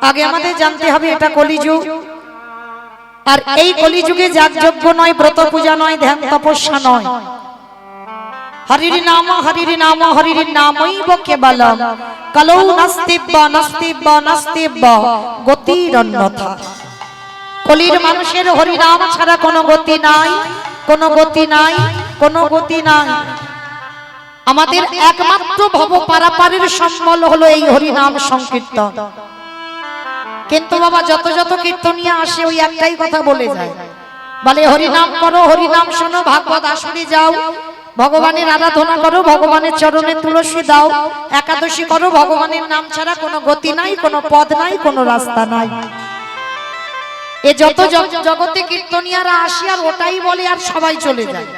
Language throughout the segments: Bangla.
আগে আমাদের জানতে হবে এটা কলিযুগ, আর এই কলিযুগে যাগযজ্ঞ নয়, ব্রত পূজা নয়, ধ্যান তপস্যা নয়, হরির নাম হরির নাম হরির নামৈব কেবলম কলৌ নাস্তিব্য নাস্তিব্য নাস্তিব্য গতিরন্যথা। কলির মানুষের হরি নাম ছাড়া কোনো গতি নাই, কোনো গতি নাই, কোনো গতি নাই। আমাদের একমাত্র ভব পারাপারের সম্বল হলো এই হরি নাম সংকীর্তন। কিন্তু বাবা যত যত কীর্তনিয়া আসে ওই একটাই কথা বলে যায়, বলে হরি নাম করো, হরি নাম শোনো, ভাগবত আসরে যাও, ভগবানের আরাধনা করো, ভগবানের চরণে তুলসী দাও, একাদশী করো। ভগবানের নাম ছাড়া কোনো গতি নাই, কোনো পদ নাই, কোনো রাস্তা নাই। এ যত জগতে কীর্তনিয়ারা আসি আর ওটাই বলে আর সবাই চলে যায়।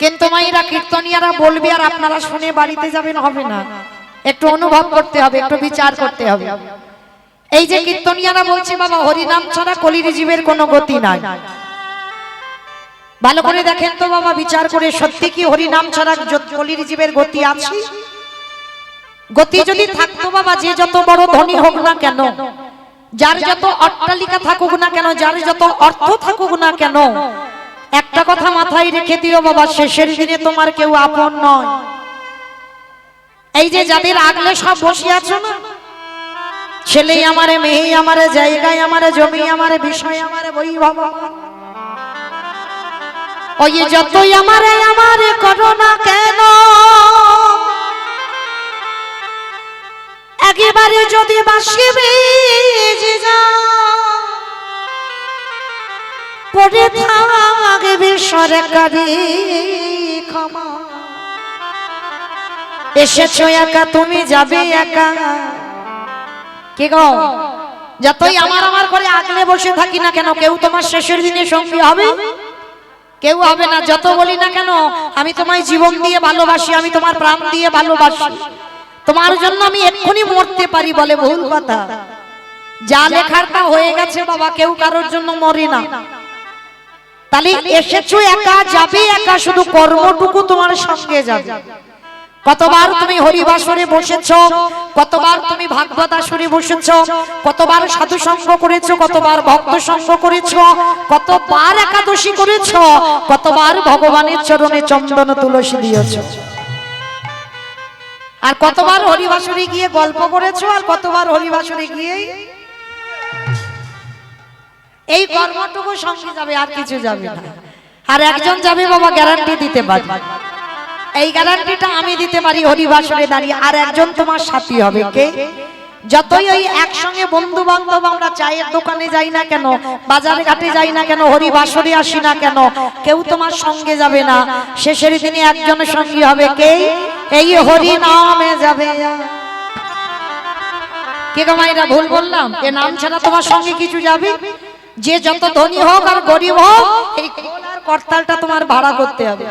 কিন্তু মায়েরা কীর্তনিয়ারা বলবে আর আপনারা শুনে বাড়িতে যাবেন, হবে না। একটু অনুভব করতে হবে, একটু বিচার করতে হবে। এই যে কীর্তনিয়ারা বলছে বাবা হরি নাম ছাড়া কলির জীবের কোনো গতি নাই, ভালো করে দেখেন তো বাবা, বিচার করে সত্যি কি হরি নাম ছাড়া কলির জীবের গতি আছে? গতি যদি থাকতো বাবা, যে যত বড় ধনী হোক না কেন, যার যত অট্টালিকা থাকুক না কেন, যার যত অর্থ থাকুক না কেন, একটা কথা মাথায় রেখে দিও বাবা, শেষের দিনে তোমার কেউ আপন নয়। এই যে যাদের আগলে সব বসে আছো না, ছেলে আমারে, মেয়ে আমারে, জায়গায় আমারে, জমি আমারে, বিষয় আমারে, বৈভব, ওই যতই আমারে আমারে করো না কেন, একেবারে যদি বাসি বেজে যাও, পড়ে থাকবে সরকারি ক্ষমা। এসেছো একা, তুমি যাবে একা। কে গো, যতই আমার আমার করে আগলে বসে থাকি না কেন, কেউ তোমার শেষের দিনে সঙ্গী হবে? কেউ হবে না। যত বলি না কেন আমি তোমায় জীবন দিয়ে ভালোবাসি, আমি তোমার প্রাণ দিয়ে ভালোবাসি, তোমার জন্য আমি এক্ষুনি মরতে পারি, বলে ভুল কথা। যা লেখার তা হয়ে গেছে বাবা, কেউ কারোর জন্য মরে না। তাহলে এসেছো একা, যাবে একা, শুধু কর্মটুকু তোমার সঙ্গে যাবে। কতবার তুমি হরিবাসরে বসেছো, কতবার তুমি ভাগবত আসরে বসেছো, কতবার সাধু সঙ্গ করেছো, কতবার ভক্ত সঙ্গ করেছো, কতবার একাদশী করেছো, কতবার ভগবানের চরণে চন্দন তুলসী দিয়েছো, আর কতবার হরিবাসরে গিয়ে গল্প করেছো, আর কতবার হরিবাসরে গিয়ে এই কর্মটুকু সঙ্গে যাবে, আর কিছু যাবে না। আর একজন যাবে বাবা, গ্যারান্টি দিতে পারি, এই গ্যারান্টিটা আমি দিতে পারি, হরিবাসরে দাঁড়িয়ে আর একজন তোমার সাথী হবে। কে? যতই ওই একসঙ্গে বন্ধু বান্ধব আমরা চায়ের দোকানে যাই না কেন, বাজারে ঘাটে যাই না কেন, হরিবাসরে আসি না কেন, কেউ তোমার সঙ্গে যাবে না। শেষের দিনে একজনের সঙ্গী হবে। কে? এই হরি নামে যাবে। কে গো মায়েরা, ভুল বললাম? এ নাম ছাড়া তোমার সঙ্গে কিছু যাবে? যে যত ধনী হোক আর গরিব হোক, এই করতালটা তোমার ভাড়া করতে হবে।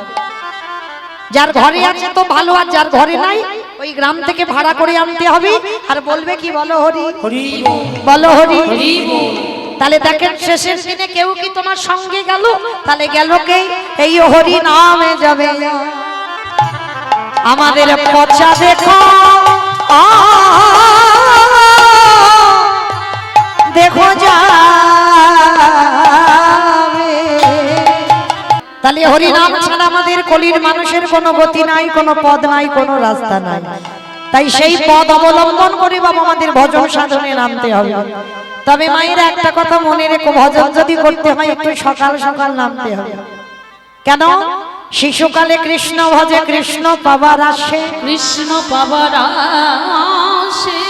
যার ঘরে আছে তো ভালো, আর যার ঘরে নাই ওই গ্রাম থেকে ভাড়া করে আনতে হবে। আর বলবে কি, বলো হরি হরি, বলো হরি হরি। তাহলে দেখেন শেষের দিনে কেউ কি তোমার সঙ্গে গেল? তাহলে গেল কে? এই হরি নামে যাবে। আমাদের পচা দেখো, দেখো যা। তাহলে হরি নাম ছাড়া আমাদের কলির মানুষের কোনো গতি নাই, কোনো পদ নাই, কোনো রাস্তা নাই। তাই সেই পদ অবলম্বন করে বাবা আমাদের ভজন সাধনে নামতে হবে। তবে মায়ের একটা কথা মনে রেখো, ভজন যদি করতে হয় একটু সকাল সকাল নামতে হবে। কেন? শিশুকালে কৃষ্ণ ভজে কৃষ্ণ পাবার আসে, কৃষ্ণ পাবার আসে,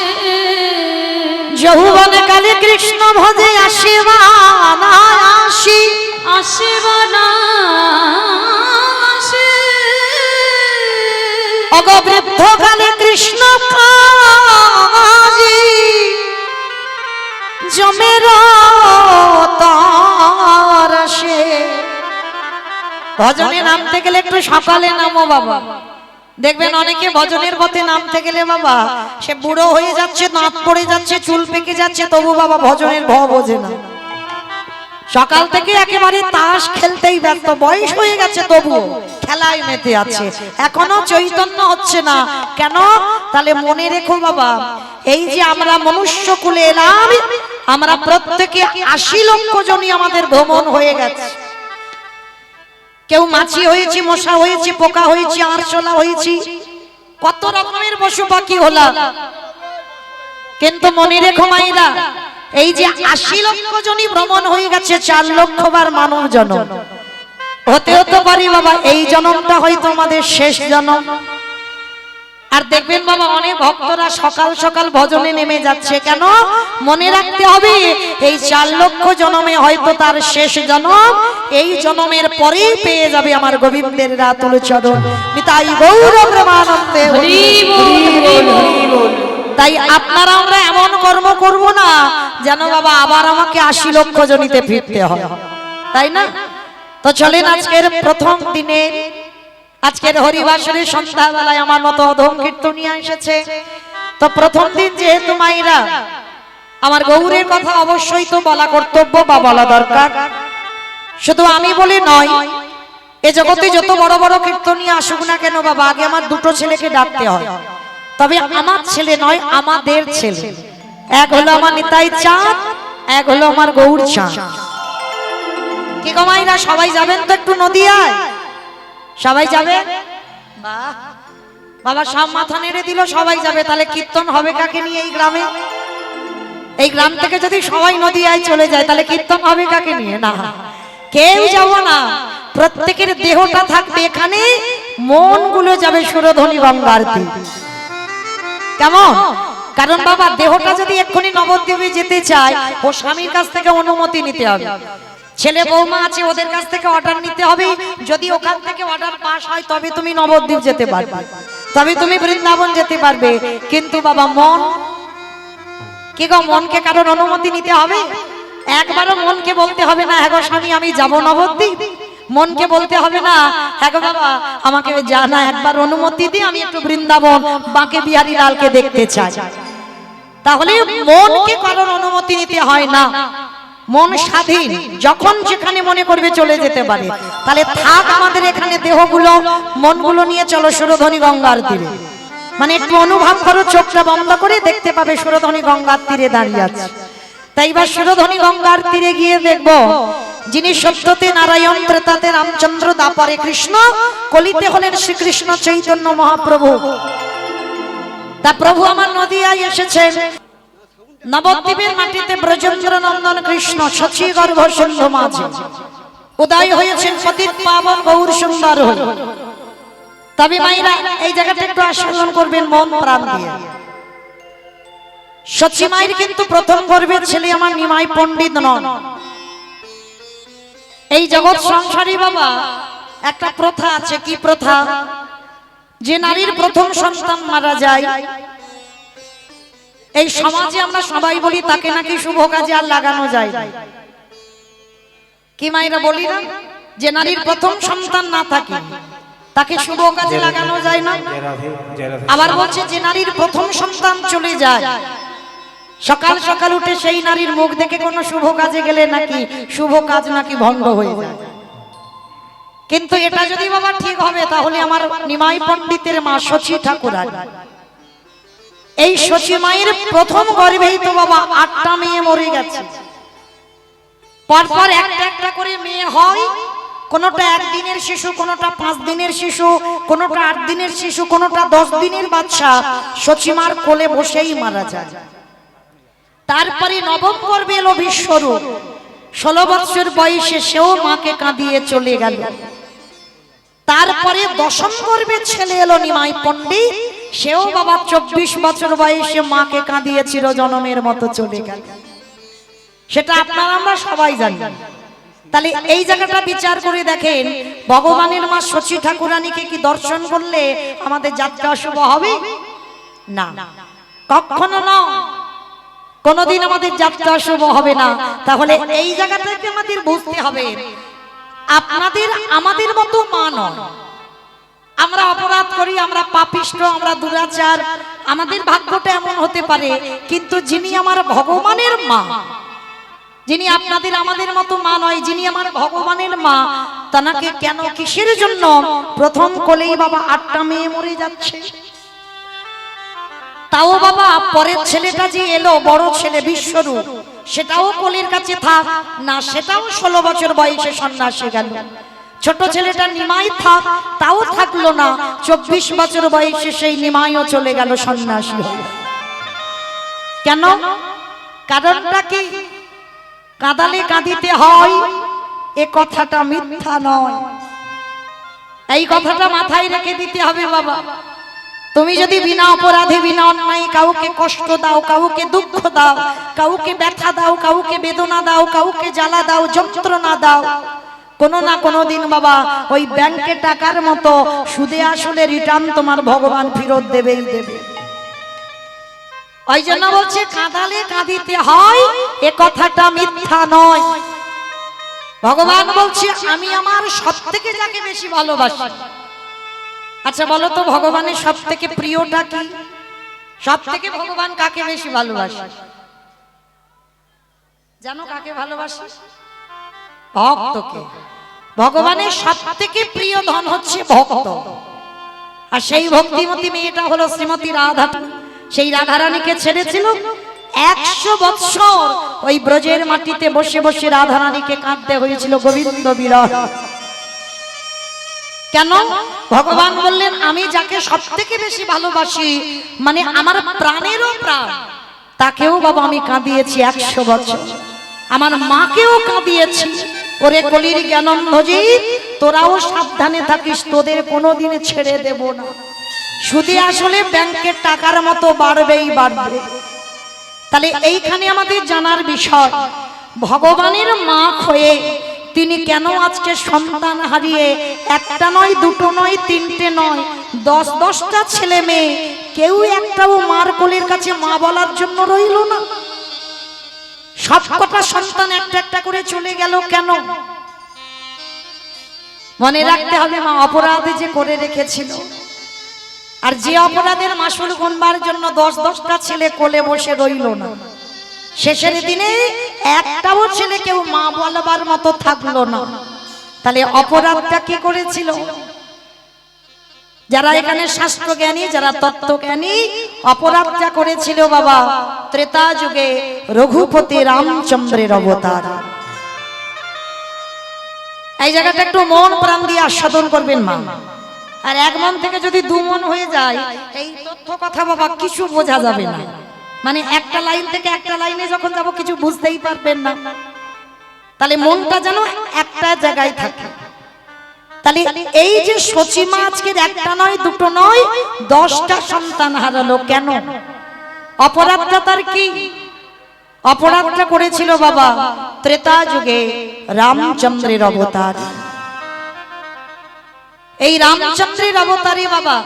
যৌবনে কালে কৃষ্ণ ভজে আসিবা না আসি, আসিবা না আসে, অগবৃদ্ধ কালে কৃষ্ণ কাজী জমের তার আসে। ভজনে নামতে গেলে একটু সকালে নামো বাবা। দেখবেন অনেকে ভজনের পথে নামতে গেলে বাবা সে বুড়ো হয়ে যাচ্ছে, দাঁত পড়ে যাচ্ছে, চুল পেকে যাচ্ছে, তবু বাবা ভজনের ভ বোঝে না। সকাল থেকে একেবারে তাস খেলতেই ব্যস্ত, বয়স হয়ে গেছে তবুও খেলায় মেতে আছে, এখনো চৈতন্য হচ্ছে না কেন? তাহলে মনে রেখো বাবা, এই যে আমরা মনুষ্য কুলে এলাম, আমরা প্রত্যেকে 80 লক্ষ জনই আমাদের ভ্রমণ হয়ে গেছে। কেউ মাছি হয়েছি, মশা হয়েছি, পোকা হয়েছি, আরশোলা হয়েছি, কত রকমের পশু পাখি হলাম। কিন্তু মনে রেখো মাইরা, এই যে 80 লক্ষ জনই ভ্রমণ হয়ে গেছে, 4 লক্ষ বার মানব জন্ম হতে হতে পারি বাবা, এই জন্মটা হয়তো আমাদের শেষ জন্ম। আর দেখবেন বাবা, অনেক ভক্তরা সকাল সকাল ভজনে নেমে যাচ্ছে কেন? মনে রাখতে হবে, এই 4 লক্ষ জন্মে হয়তো তার শেষ জন্ম, এই জন্মের পরেই পেয়ে যাবে আমার গোবিন্দের রাতুল চরণ। নিতাই গৌর প্রেমানন্দে হরি বল, হরি বল। তাই আপনারা আমরা এমন কর্ম করব না যেন বাবা আবার আমাকে 80 লক্ষ জনিতে ফিরতে হয়, তাই না? তো চলেন আজকের প্রথম দিনে, আজকের হরিবাসরের সন্ধ্যাবেলায় আমার মতো অধম কীর্তনিয়া এসেছে। তো প্রথম দিন যেহেতু মাইরা, আমার গৌরের কথা অবশ্যই তো বলা কর্তব্য বা বলা দরকার। শুধু আমি বলি নয়, এ জগতে যত বড় বড় কীর্তনিয়া আসুক না কেন বাবা, আগে আমার দুটো ছেলেকে ডাকতে হয়। তবে আমার ছেলে নয়, আমাদের ছেলে। এক হলো আমার নিতাই চাঁদ, এক হলো আমার গৌর চাঁদ। কি গো মাইরা, সবাই যাবেন তো একটু নদিয়ায়? সবাই যাবে? বাহ বাবা, সব মাথা নেড়ে দিল, সবাই যাবে। তাহলে কীর্তন হবে কাকে নিয়ে এই গ্রামে? এই গ্রাম থেকে যদি সবাই নদিয়ায় চলে যায়, তাহলে কীর্তন হবে কাকে নিয়ে? না, কেউ যাব না। প্রত্যেকের দেহটা থাকবে এখানে, মন গুলো যাবে সুরধনী গঙ্গার তীরে। কেমন? কারণ বাবা, দেহটা যদি এক্ষুনি নবদ্বীপে যেতে চায়, ও স্বামীর কাছ থেকে অনুমতি নিতে হবে। ছেলে বৌমা আছে, ওদের কাছ থেকে অর্ডার নিতে হবে। যদি ওখান থেকে অর্ডার পাস হয়, তবে তুমি নবদ্বীপ যেতে পারবে, তবে তুমি বৃন্দাবন যেতে পারবে। কিন্তু বাবা, মন কি গো, মনকে কারোর অনুমতি নিতে হবে? একবারও মনকে বলতে হবে না, হ্যাঁ গো স্বামী আমি যাব নবদ্বীপ। মনকে বলতে হবে না, হ্যাঁ গো বাবা আমাকে জানা একবার অনুমতি দিয়ে আমি একটু বৃন্দাবন বাঁকে বিহারী লালকে দেখতে চাই। তাহলে মনকে কারোর অনুমতি নিতে হয় না, মন স্বাধীন, যখন যেখানে মনে করবে চলে যেতে পারে। তাহলে থাক আমাদের এখানে দেহগুলো, মনগুলো নিয়ে চলো সুরধনী গঙ্গার তীরে। মানে একটু অনুভব করো, চোখটা বন্ধ করে দেখতে পাবে সুরধনী গঙ্গার তীরে দাঁড়িয়ে আছে। তাই বা সুরধনী গঙ্গার তীরে গিয়ে দেখবো, যিনি সত্যতে নারায়ণ, ত্রেতাতে রামচন্দ্র, দাপরে কৃষ্ণ, কলিতে হলেন শ্রীকৃষ্ণ চৈতন্য মহাপ্রভু। তা প্রভু আমার নদিয়ায় এসেছেন, নবদ্বীপের মাটিতে ব্রজেন্দ্র নন্দন কৃষ্ণ শচী গর্ভ সিন্ধু মাঝে উদয় হয়েছেন পতিত পাবন গৌর সুন্দর হয়ে। তবে মাইরা, এই জায়গাটা একটু আস্বাদন করবেন মন প্রাণ দিয়ে। শচী মায়ের কিন্তু প্রথম গর্ভের ছেলে আমার নিমাই পণ্ডিত নন। এই জগৎ সংসারী বাবা একটা প্রথা আছে। কি প্রথা? যে নারীর প্রথম সন্তান মারা যায়, এই সমাজে আমরা সবাই বলি তাকে নাকি শুভ কাজে আর লাগানো যায় না। কি মায়েরা বলি না, যে নারীর প্রথম সন্তান না থাকে তাকে শুভ কাজে লাগানো যায় না। আবার বলছে যে নারীর প্রথম সন্তান চলে যায়, সকাল সকাল উঠে সেই নারীর মুখ দেখে কোনো শুভ কাজে গেলে নাকি শুভ কাজ নাকি ভঙ্গ হয়ে যায়। কিন্তু এটা যদি বাবা ঠিক হবে, তাহলে আমার নিমাই পণ্ডিতের মা শচী ঠাকুর, এই শচী মায়ের প্রথম গর্ভেই তো বাবা 8টা মেয়ে মরে গেছে। পরপর একটা একটা করে মেয়ে হয়, কোনটা 1 দিনের শিশু, কোনটা 5 দিনের শিশু, কোনটা 8 দিনের শিশু, কোনটা 10 দিনের বাচ্চা শচী মার কোলে বসেই মারা যায়। তারপরে নবম গর্ভে এলো বিশ্বরূপ, 16 বছর বয়সে সেও মাকে কাঁদিয়ে চলে গেল। তারপরে দশম গর্ভে ছেলে এলো নিমাই পণ্ডিত, সেও বাবা 24 বছর বয়সে মাকে কাঁদিয়ে চিরজনমের মতো চলে গেল। সেটা আপনারা আমরা সবাই জানি। তাহলে এই জায়গাটা বিচার করে দেখেন, ভগবানের মা শচী ঠাকুরানীকে কি দর্শন করলে আমাদের যাত্রা শুভ হবে? না, কখনো না, কোনদিন আমাদের যাত্রা শুভ হবে না। তাহলে এই জায়গাটাকে আমাদের বুঝতে হবে, আপনাদের আমাদের মতো মা নয়। আমরা অপরাধ করি, আমরা পাপিষ্ঠ, আমরা দুরাচার, আমাদের ভাগ্যটা এমন হতে পারে। কিন্তু যিনি আমার ভগবানের মা, যিনি আপনাদের আমাদের মতো মা নয়, যিনি আমার ভগবানের মা, তাকে কেন কিসের জন্য প্রথম কোলেই বাবা 8টা মেয়ে মরে যাচ্ছে? তাও বাবা পরের ছেলেটা যে এলো বড় ছেলে বিশ্বরূপ, সেটাও কোলের কাছে থাক না, সেটাও 16 বছর বয়সে সন্ন্যাসী গেল। ছোট ছেলেটা নিমাই থাক, তাও থাকলো না, 24 বছর বয়সে সেই নিমাইও চলে গেল সন্ন্যাসী হয়ে। কেন? কারণটা কি? কাঁদালে কাঁদিতে হয়, এ কথাটা মিথ্যা নয়। এই কথাটা মাথায় রেখে দিতে হবে বাবা। তুমি যদি বিনা অপরাধে বিনা অন্যায় কাউকে কষ্ট দাও, কাউকে দুঃখ দাও, কাউকে ব্যথা দাও, কাউকে বেদনা দাও, কাউকে জ্বালা দাও, যন্ত্রণা দাও, কোনো না কোনো দিন বাবা ওই ব্যাংকে টাকার মতো সুদে আসলে রিটার্ন তোমার ভগবান ফেরত দেবেই দেবে। ওই জন্য বলছে কাঁদালে কাঁদিতে হয়, এ কথাটা মিথ্যা নয়। ভগবান বলছে আমি আমার সব থেকে যাকে বেশি ভালোবাসি। আচ্ছা বলো তো ভগবানের সব থেকে প্রিয়টা কি? সব থেকে ভগবান কাকে বেশি ভালোবাসে? জানো কাকে ভালোবাসে? ভক্তকে। ভগবানের সব থেকে প্রিয় ধন হচ্ছে ভক্ত। আর সেই ভক্তিমতী মেয়েটা হলো শ্রীমতী রাধা। সেই রাধারানীকে ছেড়েছিল 100 বৎসর ওই ব্রজের মাটিতে বসে বসে রাধারানীকে কাঁদতে হয়েছিল গোবিন্দ বিরহ। কেন? ভগবান বললেন আমি যাকে সব থেকে বেশি ভালোবাসি, মানে আমার প্রাণেরও প্রাণ, তাকেও বাবা আমি কাঁদিয়েছি 100 বছর। আমার মাকেও কাঁদিয়েছি। ওরে কলির জ্ঞানন্ধজি, তোরাও সাবধানে থাকিস, তোদের কোনোদিন ছেড়ে দেব না। সুদে আসলে ব্যাংকের টাকার মতো বাড়বেই বাড়বে। তাহলে এইখানে আমাদের জানার বিষয়, ভগবানের মা হয়ে তিনি কেন আজকে সন্তান হারিয়ে একটা নয়, দুটো নয়, তিনটে নয়, 10-10টা ছেলে মেয়ে, কেউ একটাও মার কোলের কাছে মা বলার জন্য রইল না? সবকটা সন্তান একটা একটা করে চলে গেল কেন? মনে রাখতে হবে মা অপরাধে যে করে রেখেছিল, আর যে অপরাধের মাসুল গুনবার জন্য 10-10টা ছেলে কোলে বসে রইল না, শেষের দিনে একটাও ছেলে কেউ মা বলবার মতো থাকলো না। তাহলে অপরাধটা কে করেছিল? যারা এখানে শাস্ত্র জ্ঞানী, যারা তত্ত্ব জ্ঞানী, অপরাধটা করেছিল বাবা ত্রেতা যুগে রঘুপতি রামচন্দ্রের অবতার। এই জায়গাটা একটু মন প্রাণ দিয়ে আস্বাদন করবেন মা। আর 1 মন থেকে যদি 2 মন হয়ে যায়, এই তথ্য কথা বাবা কিছু বোঝা যাবে না। মানে একটা লাইন থেকে একটা লাইনে যখন যাব কিছু বুঝতেই পারবেন না। তাহলে মনটা যেন একটা জায়গায় থাকে। তাহলে এই যে সচিমা আজকের একটা নয়, দুটো নয়, 10টা সন্তান হারালো কেন? অপরাধটা তার কি? অপরাধটা করেছিল বাবা ত্রেতা যুগে রামচন্দ্রের অবতার। এই রামচন্দ্রের অবতারে বাবা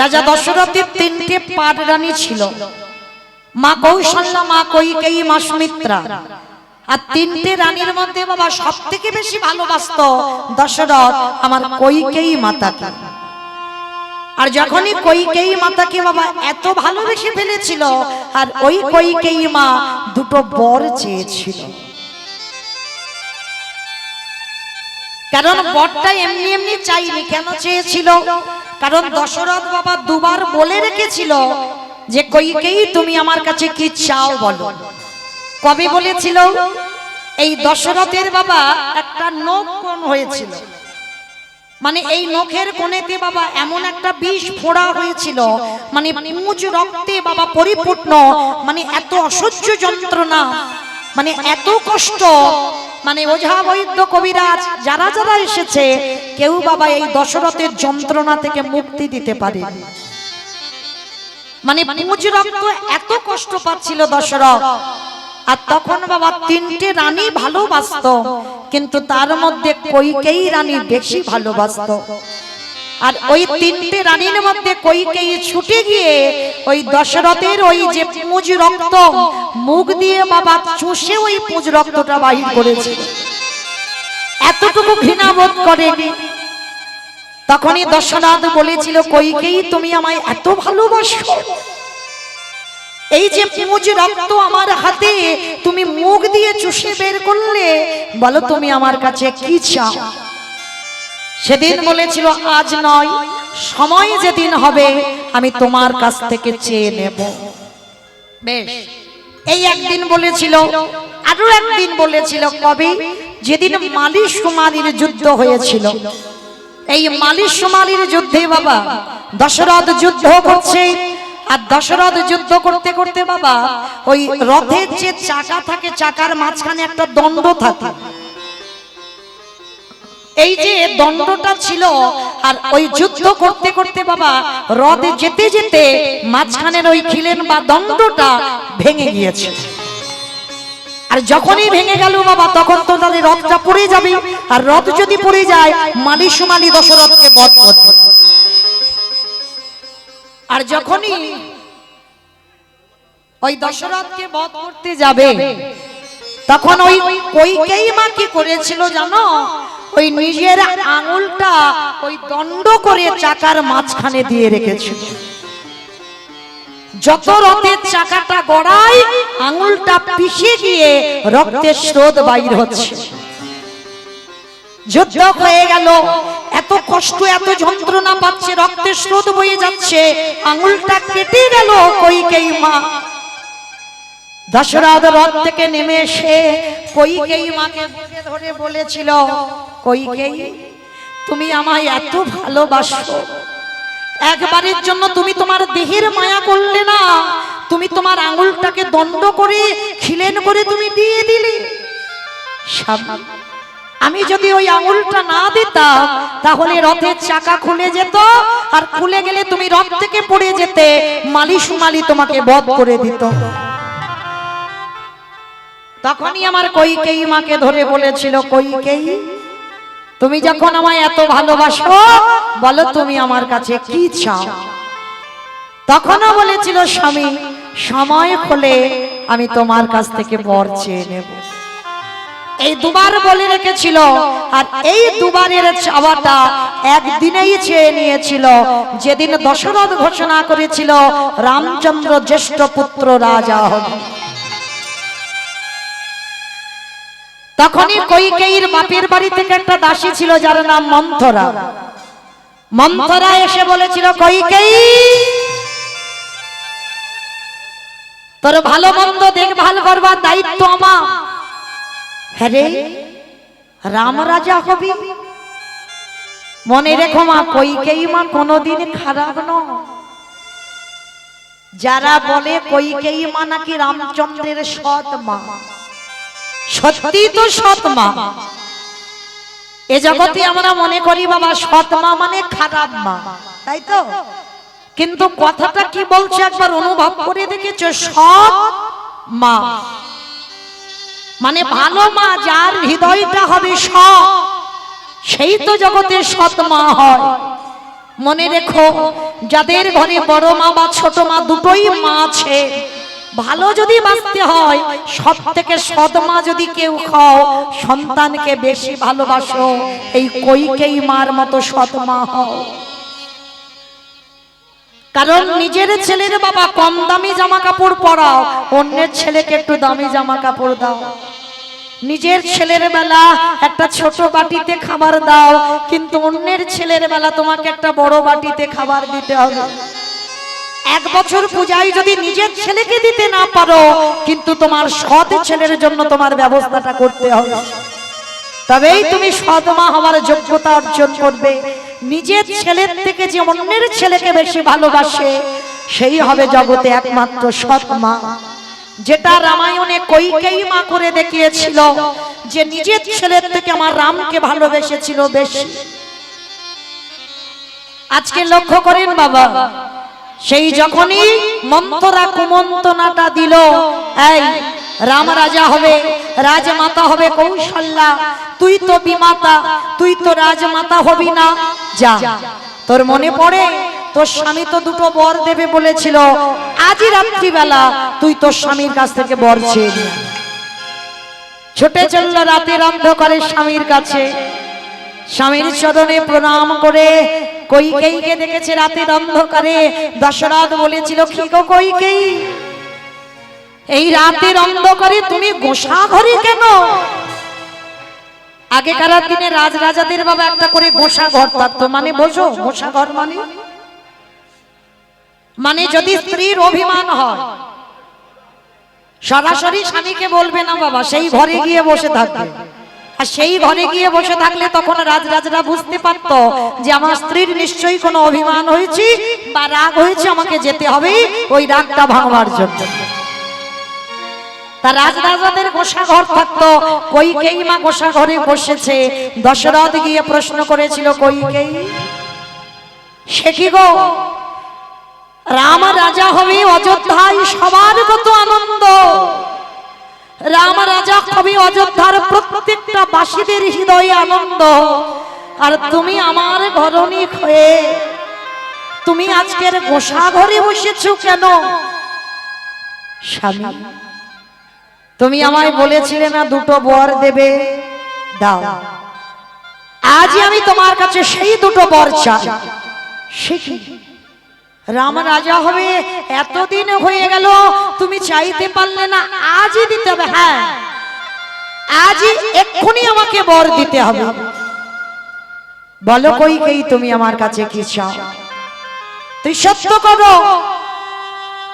রাজা দশরথের 3টে পাট রানী ছিল, মা কৌশল্যা, মা কৈকেয়ী, মা সুমিত্রা। আর 3টে রানীর মধ্যে বাবা সব থেকে বেশি ভালোবাসত দশরথ আমার কৈকেয়ী মাতাকে। আর যখনই কৈকেয়ী মাতাকে বাবা এত ভালোবেসে ফেলেছিল, আর ওই কৈকেয়ী মা 2টো বর চেয়েছিল। কারণ বরটা এমনি এমনি চাইনি। কেন চেয়েছিল? কারণ দশরথ বাবা 2বার বলে রেখেছিল যে কৈকেয়ী তুমি আমার কাছে কি চাও বলো। কবে বলেছিল? এই দশরথের বাবা একটা নখ কোণ হয়েছিল, মানে এই নখের কোণেতে বাবা এমন একটা বিষ ফোড়া হয়েছিল, মানে পুঁজ রক্তে বাবা পরিপূর্ণ, মানে এত অসহ্য যন্ত্রণা, মানে এত কষ্ট, মানে ওঝা বৈদ্য কবিরাজ যারা যারা এসেছে কেউ বাবা এই দশরথের যন্ত্রণা থেকে মুক্তি দিতে পারে। মানে পুঁজ রক্ত এত কষ্ট পাচ্ছিল দশরথ। আর তখন বাবা 3টে রানী ভালোবাসতো, কিন্তু তার মধ্যে কৈকেয়ী রানী বেশি ভালোবাসতো। আর ওই 3টে রানীর মধ্যে কৈকেয়ী ছুটে গিয়ে ওই দশরথের ওই যে পুঁজ রক্ত মুখ দিয়ে বাবা চুষে ওই পুঁজ রক্তটা বাহির করেছে। এতটুকু ঘৃণা বোধ করেনি। তখনই দশরথ বলেছিল কৈকেয়ী তুমি আমায় এত ভালোবাসো, এই যে পুঁজ রক্ত আমার হাতে তুমি মুখ দিয়ে চুষে বের করলে, বলো তুমি আমার কাছে কি চাও? সেদিন বলেছিল আজ নয়, সময় যেদিন হবে আমি তোমার কাছ থেকে চেয়ে নেব। বেশ, এই একদিন বলেছিল, আরো একদিন বলেছিল। কবে? যেদিন মালি সুমালির যুদ্ধ হয়েছিল। এই মালি সুমালির যুদ্ধে বাবা দশরথ যুদ্ধ করছে, আর দশরথ যুদ্ধ করতে করতে বাবা ওই রথের যে চাকা থাকে, চাকার মাঝখানে একটা দণ্ড থাকে। এই যে দণ্ডটা ছিল, আর ওই যুদ্ধ করতে করতে বাবা রথে যেতে যেতে মাঝখানের ওই খিলেন বা দণ্ডটা ভেঙে গিয়েছে। আর যখনই ভেঙে গেল বাবা, তখন তো তাদের রথটা পড়ে যাবে, আর রথ যদি পড়ে যায় মালি সুমালি দশরথকে বধ করবে। আর যখনই ওই দশরথকে বধ করতে যাবে, তখন ওই কইকেয়ী মা কি করেছিল জানো? ওই নিজের আঙুলটা ওই দণ্ড করে চাকার মাঝখানে দিয়ে রেখেছিল। যত রথের চাকাটা গড়ায়, আঙুলটা পিষে গিয়ে রক্তের স্রোত বাইর হচ্ছে। যুদ্ধ হয়ে গেল, এত কষ্ট এত যন্ত্রণা পাচ্ছে, রক্তের স্রোত বয়ে যাচ্ছে, আঙুলটা কেটে গেল কইকেয়ী মা। দশরথ রথ থেকে নেমে এসে কইকেয়ী মাকে বুকে ধরে বলেছিল, কইকেয়ী তুমি আমায় এত ভালোবাসো, একবারের জন্য তুমি তোমার দেহের মায়া করলে না, তুমি তোমার আঙুলটাকে দণ্ড করে খিলেন করে তুমি দিয়ে দিলে। আমি যদি ওই আঙুলটা না দিতাম, তাহলে রথের চাকা খুলে যেত, আর খুলে গেলে তুমি রথ থেকে পড়ে যেতে, মালি সুমালি তোমাকে বধ করে দিত। তখনই আমার কইকেয়ী মাকে ধরে বলেছিল, কইকেয়ী তুমি যখন আমায় এত ভালোবাসো, বলো তুমি আমার কাছে কি চাও? তখনও বলেছিল, স্বামী সময় হলে আমি তোমার কাছ থেকে বর চেয়ে নেব। এই দুবার বলে রেখেছিল, আর এই দুবারের চাওয়াটা একদিনেই চেয়ে নিয়েছিল, যেদিন দশরথ ঘোষণা করেছিল রামচন্দ্র জ্যেষ্ঠ পুত্র রাজা হবে। তখনই কইকেয়ীর বাপের বাড়ি থেকে একটা দাসী ছিল, যার নাম মন্থরা। মন্থরা এসে বলেছিল, কইকেয়ী তোর ভালো মন্দ দেখভাল করবার দায়িত্ব আমার। হ্যাঁ রে, রাম রাজা হবি? মনে রেখো মা, কইকেয়ী মা কোনোদিন খারাপ নয়। যারা বলে কইকেয়ী মা নাকি রামচন্দ্রের সৎ মা, সত্যি তো সৎ মা। এ জগতে আমরা মনে করি বাবা সৎ মা মানে খারাপ মা, তাই তো? কিন্তু কথাটা কি বলছে একবার অনুভব করে দেখেছো? সৎ মা মানে ভালো মা, যার হৃদয়টা হবে সৎ, সেই তো জগতের সৎ মা হয়। মনে রেখো, যাদের ঘরে বড় মা বা ছোট মা দুটোই মা আছে, ভালো যদি বাঁচতে হয়, সব থেকে সৎ মা যদি কেউ খাও, সন্তানকে বেশি ভালোবাসো, এই কইকেয়ী মার মতো সৎ মা হও। কারণ নিজের ছেলের বাবা কম দামি জামা কাপড় পরাও, অন্যের ছেলেকে একটু দামি জামা কাপড় দাও। নিজের ছেলের বেলা একটা ছোট বাটিতে খাবার দাও, কিন্তু অন্যের ছেলের বেলা তোমাকে একটা বড় বাটিতে খাবার দিতে হবে। এক বছর পূজায় যদি নিজের ছেলেকে দিতে না পারো, কিন্তু তোমার সৎ ছেলের জন্য তোমার ব্যবস্থাটা করতে হবে, তবেই তুমি সৎ মা হওয়ার যোগ্যতা অর্জন করবে। নিজের ছেলের থেকে যে অন্যের ছেলেকে বেশি ভালোবাসে, সেই হবে জগতে একমাত্র সৎ মা। যেটা রামায়ণে কইকেয়ী মা করে দেখিয়েছিল, যে নিজের ছেলের থেকে আমার রামকে ভালোবেসেছিল বেশি। আজকে লক্ষ্য করেন বাবা, সেই যখনই মন্থরা কুমন্ত্রণাটা দিল, এই রাম রাজা হবে, রাজমাতা হবে কৌশল্যা, তুই তো বিমাতা, তুই তো রাজমাতা হবি না, যা। তোর মনে পড়ে তোর স্বামী তো দুটো বর দেবে বলেছিল, আজই রাত্রিবেলা তুই তোর স্বামীর কাছ থেকে বর চেয়ে নে। ছুটে চলল রাতের অন্ধকারে স্বামীর কাছে, স্বামীর চরণে প্রণাম করে কইকেয়ীকে দেখেছে রাতের অন্ধকারে। দশরথ বলেছিল, কি গো কইকেয়ী, এই রাতের অন্ধকারে তুমি গোসা ঘরে কেন? আগেকার দিনে রাজাদের বাবা একটা করে গোসা ঘর থাকতো, মানে বোঝো গোসা ঘর মানে যদি স্ত্রীর অভিমান হয় সরাসরি স্বামীকে বলবে না বাবা, সেই ঘরে গিয়ে বসে থাকবে। আর সেই ঘরে গিয়ে বসে থাকলে তখন রাজরা বুঝতে পারত যে আমার স্ত্রীর নিশ্চয়ই কোনো অভিমান হয়েছে বা রাগ হয়েছে, আমাকে যেতে হবে ওই রাগটা ভাঙবার জন্য। তা রাজরাজাদের গোসা ঘর থাকতো। কইকেয়ী মা গোসা ঘরে বসেছে। দশরথ গিয়ে প্রশ্ন করেছিল, কইকেয়ী সে কি গো, রাম রাজা হবে অযোধ্যায়, সবার কত আনন্দ। রাম রাজা হবে অযোধ্যার প্রত্যেকটা বাসীদের হৃদয়ে আনন্দ। আর তুমি আমার ঘরণী হয়ে তুমি আজকের গোসা ঘরে বসেছো কেন? স্বামী, তুমি আমায় বলেছিলে না দুটো বর দেবে, দাও। আজ আমি তোমার কাছে সেই দুটো বর চাই। সে কি, রাম রাজা হবে এতদিন হয়ে গেল, তুমি চাইতে পারলে না, আজই দিতে হবে। হ্যাঁ, আজই এক্ষুনি আমাকে বর দিতে হবে। বলো কইকেয়ী তুমি আমার কাছে কি চাও? তুই সত্য করো,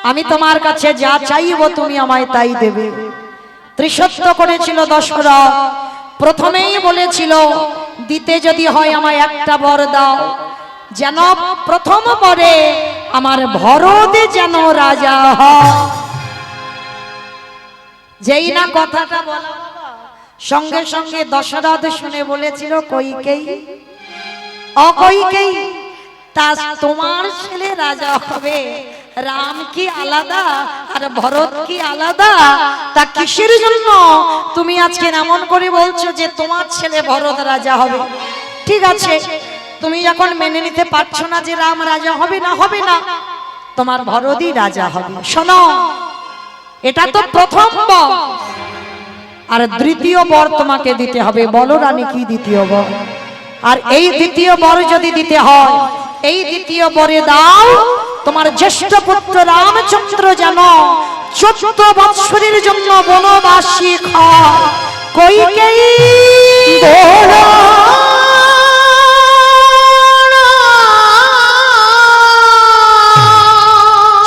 আমি তোমার কাছে যা চাইবো তুমি আমায় তাই দেবে। ত্রিসত্য করেছিল দশরথ। প্রথমেই বলেছিল, দিতে যদি হয় আমায় একটা বর দাও, যেন প্রথম বরে আমার ভরত যেন রাজা হয়। যেই না কথাটা বলা সঙ্গে সঙ্গে দশরথ শুনে বলেছিল, কইকেয়ী অকইকেয়ী, তা তোমার ছেলে রাজা হবে, রাম কি আলাদা আর ভরত কি আলাদা? তা কিসের জন্য তুমি আজকে এমন করে বলছো যে তোমার ছেলে ভরত রাজা হবে? ঠিক আছে, তুমি যখন মেনে নিতে পারছো না যে রাম রাজা হবে না, হবে না, তোমার ভরতই রাজা হবে। শোনো, এটা তো প্রথম বর, আর দ্বিতীয় বর তোমাকে দিতে হবে। বলো রানী কি দ্বিতীয় বর? আর এই দ্বিতীয় বর যদি দিতে হয়, এই দ্বিতীয় বরে দাও তোমার জ্যেষ্ঠ পুত্র রামচন্দ্র যেন 14 বৎসরের জন্য বনবাসী হয়। কইকেয়ী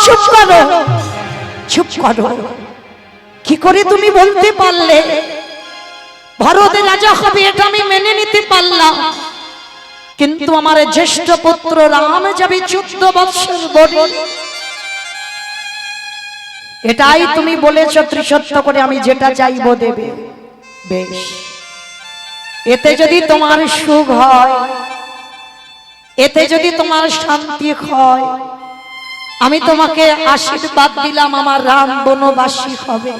চুপ করো, চুপ করো। কি করে তুমি বলতে পারলে ভরত রাজা হবে? এটা আমি মেনে নিতে পারলাম, কিন্তু আমার জ্যেষ্ঠ পুত্র রাম যাবে 14 বৎসর বনে। এটাই তুমি বলেছো ত্রিসত্য করে, আমি যেটা চাইবো দেবে। বেশ, এতে যদি তোমার সুখ হয়, এতে যদি তোমার শান্তি হয়, আমি তোমাকে আশীর্বাদ দিলাম, আমার রাম বনবাসী হবে।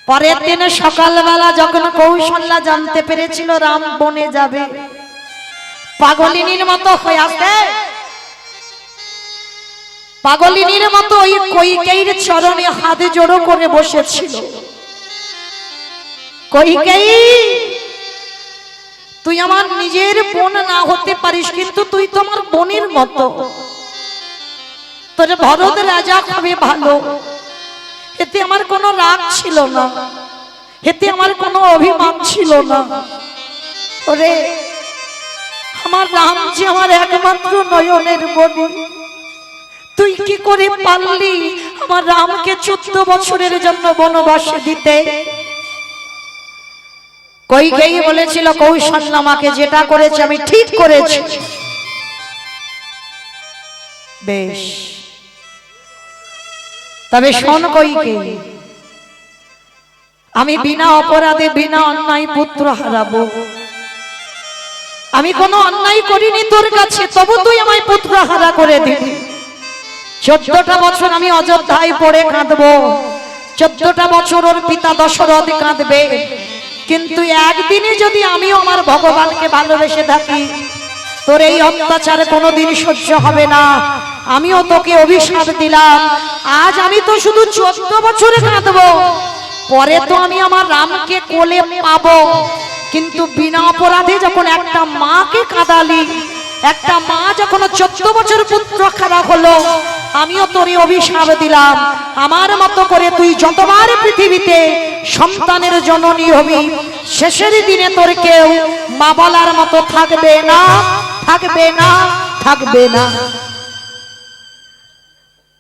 পরের দিনে সকালবেলা যখন কৌশল্যা জানতে পেরেছিল রাম বনে যাবে, পাগলিনীর মতো হয়ে আসে, পাগলিনীর মতো ওই কইকেয়ীর চরণে হাত জোড়ো করে বসেছিল। কইকেয়ী, তুই আমার নিজের বোন না হতে পারিস, কিন্তু তুই তো আমার বোনের মতো। তোর ভরত রাজা হবে ভালো, এতে আমার কোনো রাগ ছিল না, এতে আমার কোনো অভিমান ছিল না। ওরে, আমার রাম যে আমার একমাত্র নয়নের মণি, তুই কি করে পারলি আমার রামকে 14 বছরের জন্য বনবাসে দিতে? কইকেয়ী বলেছিল, কৌশল্যা আমাকে যেটা করেছে আমি ঠিক করেছি। বেশ, তবে শোন কইকেয়ী, আমি বিনা অপরাধে বিনা অন্যায় পুত্র হারাবো। আমি কোনো অন্যায় করিনি তোর কাছে, তবু তুই আমায় পুত্র হারা করে দিলি। 14টা বছর আমি অযোধ্যায় পড়ে কাঁদবো, 14টা বছর ওর পিতা দশরথ কাঁদবে, কিন্তু একদিনে যদি আমিও আমার ভগবানকে ভালোবেসে থাকি, তোর এই অত্যাচার কোনোদিন সহ্য হবে না। আমিও তোকে অভিশাপ দিলাম, আজ আমি তো শুধু 14 বছরে কাঁদবো, পরে তো আমি আমার রামকে কোলে পাবো, কিন্তু বিনা অপরাধে যখন একটা মাকে কাঁদালি, একটা মা যখন 14 বছর পুত্র খারাপ হলো, আমিও তোরে অভিশাপ দিলাম, আমার মতো করে তুই যতবার পৃথিবীতে সন্তানের জননী হবি, শেষের দিনে তোর কেউ মা বলার মতো থাকবে না, থাকবে না, থাকবে না।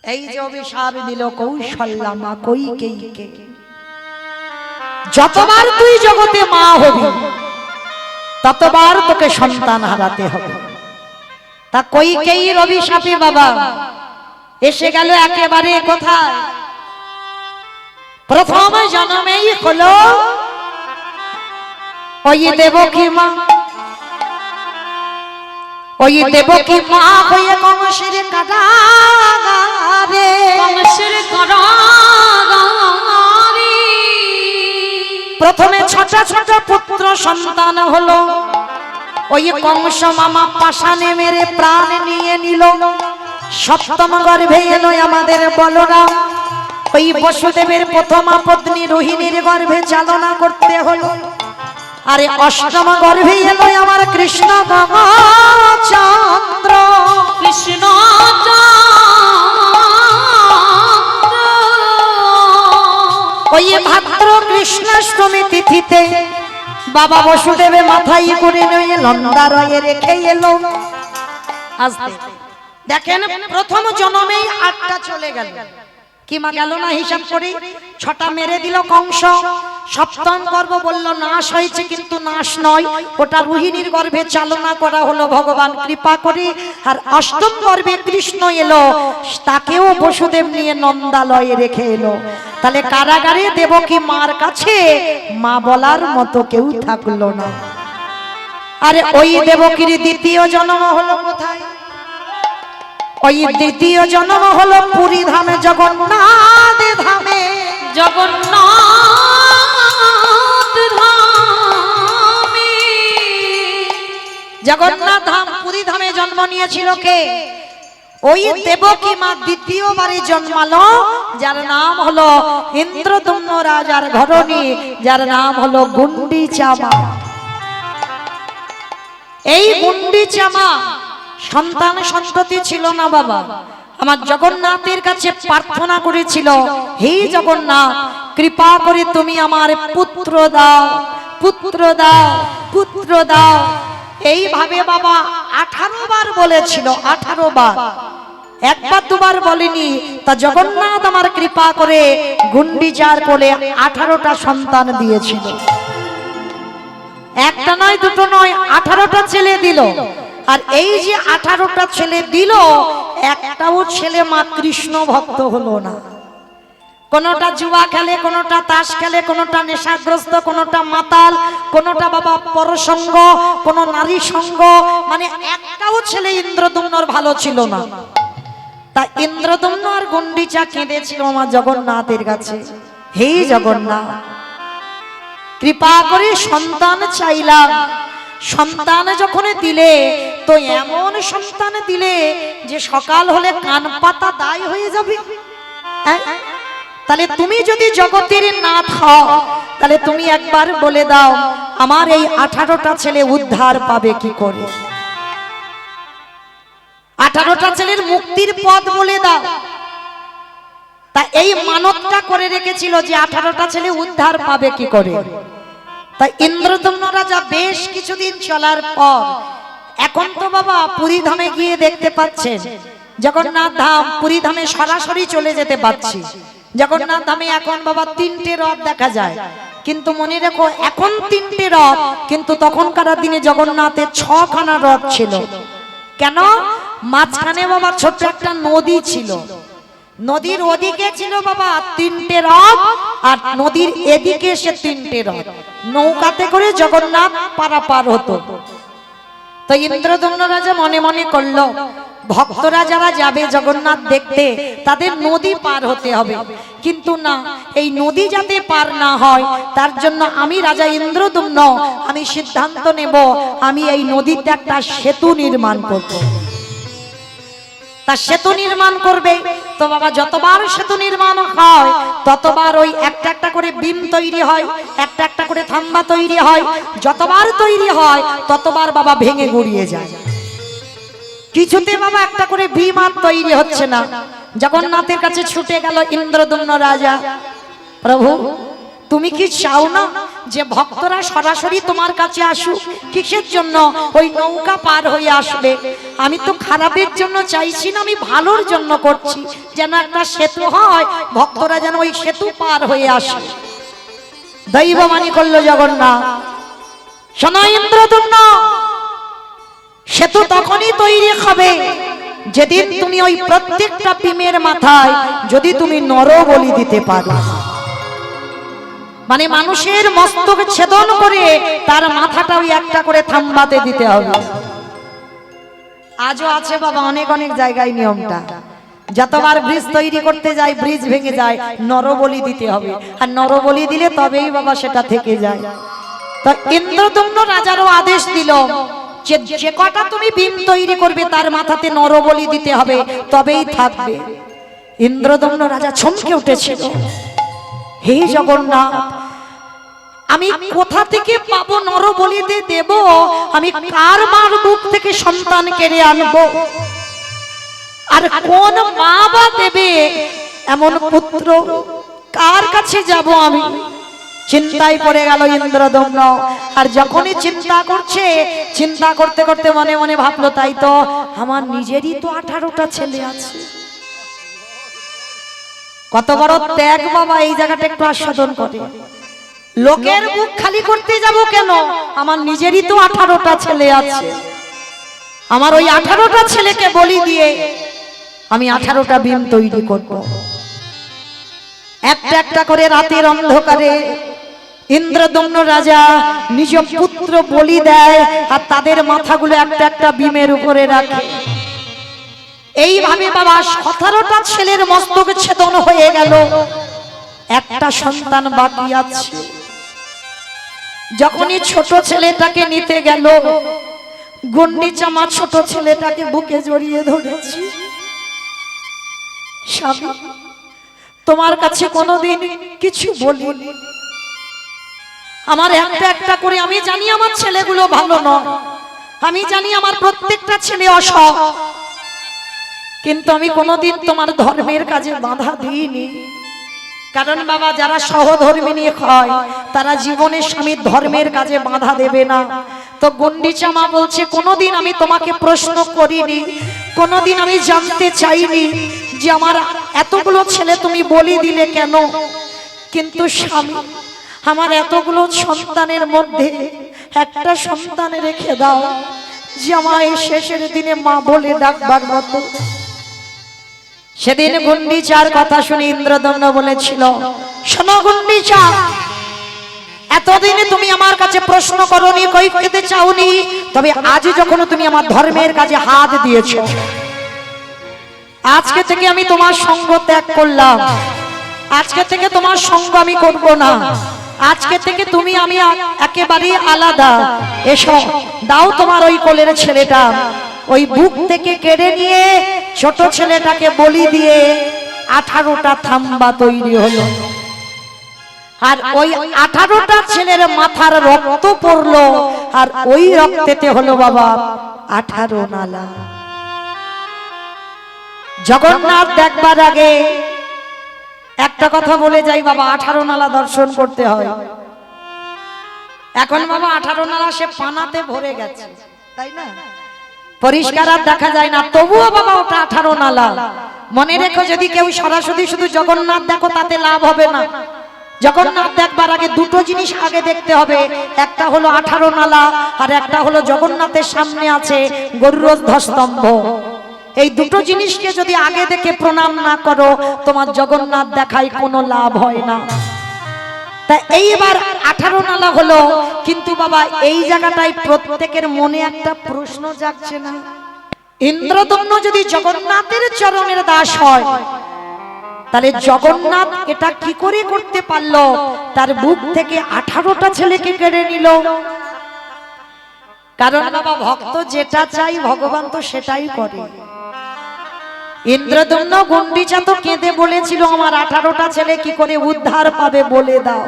এই যে অভিশাপ দিল কৌশল্যা মা কইকেয়ীকে, যতবার তুই জগতে মা হবি ততবার তোকে সন্তান হারাতে হবে। তা কইকেয়ীর অভিশাপে বাবা এসে গেল একেবারে কোথায়? প্রথম জন্মেই হলো ওই দেবকী মা, ওই দেবকী মা হয়ে কংসের কারাগারে, কংসের কারাগারে প্রথমে ছোট ছোট পুত্র সন্তান হলো। ওই কংস মামা পাশানে মেরে প্রাণ নিয়ে নিল। সপ্তম গর্ভে এলো আমাদের বলরাম। ওই বসুদেবের প্রথমা পত্নী রোহিণীর গর্ভে চালনা করতে হলো। আরে অষ্টম গর্ভে এলো আমার কৃষ্ণ চন্দ্র, কৃষ্ণ ওই ভাদ্র কৃষ্ণাষ্টমী তিথিতে বাবা বসুদেবে মাথায় করে নিয়ে লন্দারয়ে রেখে এলো। আসতে দেখেন প্রথম জন্মেই 8টা চলে গেল, কি মা গেল না হিসাব করে? 6টা মেরে দিল কংস। সপ্তম গর্ভ বলল নাশ হয়েছে, কিন্তু নাশ নয়, ওটা রোহিণীর গর্ভে চালনা করা হলো ভগবান কৃপা করে। আর অষ্টম গর্ভে কৃষ্ণ এলো, তাকেও বসুদেব নিয়ে নন্দালয়ে রেখে এলো। তাহলে কারাগারে দেবকী মার কাছে মা বলার মতো কেউ থাকলো না। আরে ওই দেবকীর দ্বিতীয় জন্ম হলো কোথায়? ওই দ্বিতীয় জন্ম হলো পুরী ধামে, জগন্নাথ ধামে। জগন্নাথ ধামে, জগন্নাথ ধাম পুরী ধামে জন্ম নিয়েছিল কে? ওই দেবকী মা দ্বিতীয়বারে জন্মালো, যার নাম হলো ইন্দ্রদম্ন রাজার ঘরণী, যার নাম হলো গুন্ডিচা মা। এই গুন্ডিচা মা সন্তান সন্ততি ছিল না বাবা, আমার জগন্নাথের কাছে প্রার্থনা করেছিল, হে জগন্নাথ কৃপা করে তুমি আমার পুত্র দাও, পুত্র দাও, পুত্র দাও। এইভাবে বাবা 18 বার বলেছিল, 18 বার, একবার দুবার বলেনি। তা জগন্নাথ আমার কৃপা করে গুন্ডিচার কোলে 18টা সন্তান দিয়েছিল। একটা নয়, দুটো নয়, 18টা ছেলে দিল। আর এই যে 18টা ছেলে দিল, একটাও ছেলে মা কৃষ্ণ ভক্ত হলো না। কোনটা জুয়া খেলে, কোনটা তাস খেলে, কোনটা নেশাগ্রস্ত, কোনটা মাতাল, কোনটা বাবা পরসঙ্গ, কোন নারী সঙ্গ, মানে একটাও ছেলে ইন্দ্রদম্নর ভালো ছিল না। তা ইন্দ্রদম্ন আর গুন্ডিচা কেঁদেছিল আমার জগন্নাথের কাছে, হে জগন্নাথ কৃপা করে সন্তান চাইলাম, সন্তান যখন দিলে তো এমন সন্তান দিলে যে সকাল হলে কান পাতা দায় হয়ে যাবে। তাহলে তুমি যদি জগতের নাথ হও, তাহলে তুমি একবার বলে দাও আমার এই 18টা ছেলে উদ্ধার পাবে কি করে? 18টা ছেলের মুক্তির পথ বলে দাও। তা এই মানবটা করে রেখেছিল যে 18টা ছেলে উদ্ধার পাবে কি করে। তাই ইন্দ্রদম্ন রাজা বেশ কিছুদিন চলার পর এখন তো বাবা পুরী ধামে গিয়ে দেখতে পাচ্ছেন, জগন্নাথ ধাম পুরী ধামে সরাসরি চলে যেতে পাচ্ছি। জগন্নাথ ধামে এখন বাবা 3টে রথ দেখা যায়, কিন্তু মনে রেখো এখন 3টে রথ, কিন্তু তখনকার দিনে জগন্নাথের 6খানা রথ ছিল। কেন? মাঝখানে বাবা ছোট্ট একটা নদী ছিল, নদীর ওদিকে ছিল বাবা 3টে রথ, আর নদীর এদিকে এসে 3টে রথ, নৌকাতে করে জগন্নাথ পারাপার হতো। তো ইন্দ্রদম্ন রাজা মনে মনে করলো ভক্তরা যারা যাবে জগন্নাথ দেখতে তাদের নদী পার হতে হবে, কিন্তু না, এই নদী যাতে পার না হয় তার জন্য আমি রাজা ইন্দ্রদম্ন আমি সিদ্ধান্ত নেব আমি এই নদীতে একটা সেতু নির্মাণ করব। তা সেতু নির্মাণ করবে তো বাবা যতবার সেতু নির্মাণ হয় ততবার ওই একটা একটা করে বিম তৈরি হয়, একটা একটা করে থাম্বা তৈরি হয়, যতবার তৈরি হয় ততবার বাবা ভেঙে গুড়িয়ে যায়। কিছুতে বাবা একটা করে বিম আর তৈরি হচ্ছে না। জগন্নাথের কাছে ছুটে গেল ইন্দ্রদম্ন রাজা। প্রভু, তুমি কি চাও না যে ভক্তরা সরাসরি তোমার কাছে আসুক? কিসের জন্য ওই নৌকা পার হয়ে আসবে? আমি তো খারাপের জন্য চাইছি না, আমি ভালোর জন্য করছি, যেন একটা সেতু হয়, ভক্তরা যেন ওই সেতু পার হয়ে আসে। দৈববাণী করল জগন্নাথ, শোনো ইন্দ্রদম্ন, সেতু তখনই তৈরি হবে যেদিন তুমি ওই প্রত্যেকটা ভীমের মাথায় যদি তুমি নরবলি দিতে পারো। মানে মানুষের মস্তক ছেদন করে তার মাথাটা ওই একটা করে থাম্বাতে দিতে হবে। আজও আছে বাবা অনেক অনেক জায়গায় নিয়মটা, যতবার ব্রিজ তৈরি করতে যায় ব্রিজ ভেঙে যায়, নরবলি দিতে হবে, আর নরবলি দিলে তবেই বাবা সেটা থেকে যায়। তো ইন্দ্রদম্ন রাজারও আদেশ দিল যে যে কটা তুমি ভীম তৈরি করবে তার মাথাতে নরবলি দিতে হবে, তবেই থাকবে। ইন্দ্রদম্ন রাজা চমকে উঠেছিল, হে জগন্নাথ, আমি কোথা থেকে পাবো নরবলি দেব? আমি কার মার বুক থেকে সন্তান কেড়ে আনবো? আর কোন মা বা দেবে এমন পুত্র? কার কাছে যাব আমি? চিন্তায় পড়ে গেল ইন্দ্রদম্ন। আর যখনই চিন্তা করছে, চিন্তা করতে করতে মনে মনে ভাবলো, তাই তো আমার নিজেরই তো 18টা ছেলে আছে। কত বড় ত্যাগ বাবা, এই জায়গাটা একটু আস্বাদন করে। লোকের বুক খালি করতে যাব কেন? আমার নিজেরই তো 18টা ছেলে আছে। আমার ওই 18টা ছেলেকে বলি দিয়ে আমি 18টা ভীম তৈরি করব। একটা একটা করে রাতের অন্ধকারে ইন্দ্রদম্ন রাজা নিজ পুত্র বলি দেয়, আর তাদের মাথাগুলো একটা একটা ভীমের উপরে রাখে। এইভাবে বাবা 17টা ছেলের মস্তক ছেদন হয়ে গেল, একটা সন্তান বাকি আছে। যখনই ছোট ছেলেটাকে নিতে গেল, গন্ডিচামা ছোট ছেলেটাকে বুকে জড়িয়ে ধরেছি। স্বামী, তোমার কাছে কোনোদিন কিছু বলিনি, আমার একটা একটা করে, আমি জানি আমার ছেলেগুলো ভালো নয়, আমি জানি আমার প্রত্যেকটা ছেলে অসৎ, কিন্তু আমি কোনোদিন তোমার ধর্মের কাজে বাধা দিইনি। কারণ বাবা, যারা সহধর্মিনী হয় তারা জীবনের স্বামীর ধর্মের কাজে বাধা দেবে না। তো গন্ডিচামা বলছে, কোনোদিন আমি তোমাকে প্রশ্ন করিনি, কোনোদিন আমি জানতে চাইনি যে আমার এতগুলো ছেলে তুমি বলি দিলে কেন। কিন্তু স্বামী, আমার এতগুলো সন্তানের মধ্যে একটা সন্তান রেখে দাও, যে আমায় শেষের দিনে মা বলে ডাকবার মতো। সেদিন গুন্ডিচার কথা শুনে ইন্দ্রদম্ন বলেছিল, শোনো গুন্ডিচা, এতদিনে তুমি আমার কাছে প্রশ্ন করনি, কই খেতে চাওনি, তবে আজ যখন তুমি আমার ধর্মের কাজে হাত দিয়েছো, আজকে থেকে আমি তোমার সঙ্গ ত্যাগ করলাম, আজকে থেকে তোমার সঙ্গ আমি করব না, আজকে থেকে তুমি আমি একেবারে আলাদা। এসো, দাও তোমার ওই কোলের ছেলেটা। ওই বুক থেকে কেড়ে নিয়ে ছোট ছেলেটাকে বলি দিয়ে 18টা থাম্বা তৈরি হলো। আর ওই 18টা ছেলের মাথার রক্ত পড়লো, আর ওই রক্তেতে হলো বাবা 18 নালা। জগন্নাথ দেখবার আগে একটা কথা বলে যাই বাবা, 18 নালা দর্শন করতে হয়। এখন বাবা 18 নালা সে পানাতে ভরে গেছে, তাই না? পরিষ্কার আর দেখা যায় না, তবুও বাবা ওটা 18 নালা। মনে রেখো, যদি কেউ সরাসরি শুধু জগন্নাথ দেখো তাতে লাভ হবে না। জগন্নাথ দেখবার আগে দুটো জিনিস আগে দেখতে হবে, একটা হলো 18 নালা, আর একটা হলো জগন্নাথের সামনে আছে গরুড়ধ্বস্তম্ভ। এই দুটো জিনিসকে যদি আগে দেখে প্রণাম না করো, তোমার জগন্নাথ দেখায় কোনো লাভ হয় না। তা এইবার 18 নালা হলো, কিন্তু বাবা এই জায়গাটায় প্রত্যেকের মনে একটা প্রশ্ন জাগছে না, ইন্দ্রদম্ন যদি জগন্নাথের চরণের দাস হয়, তাহলে জগন্নাথ এটা কি করে করতে পারলো? তার বুক থেকে 18টা ছেলেকে কেড়ে নিল। কারণ বাবা, ভক্ত যেটা চাই ভগবান তো সেটাই করে। ইন্দ্রদম্ন গুন্ডিচা তো কেঁদে বলেছিল, আমার 18টা ছেলে কি করে উদ্ধার পাবে বলে দাও।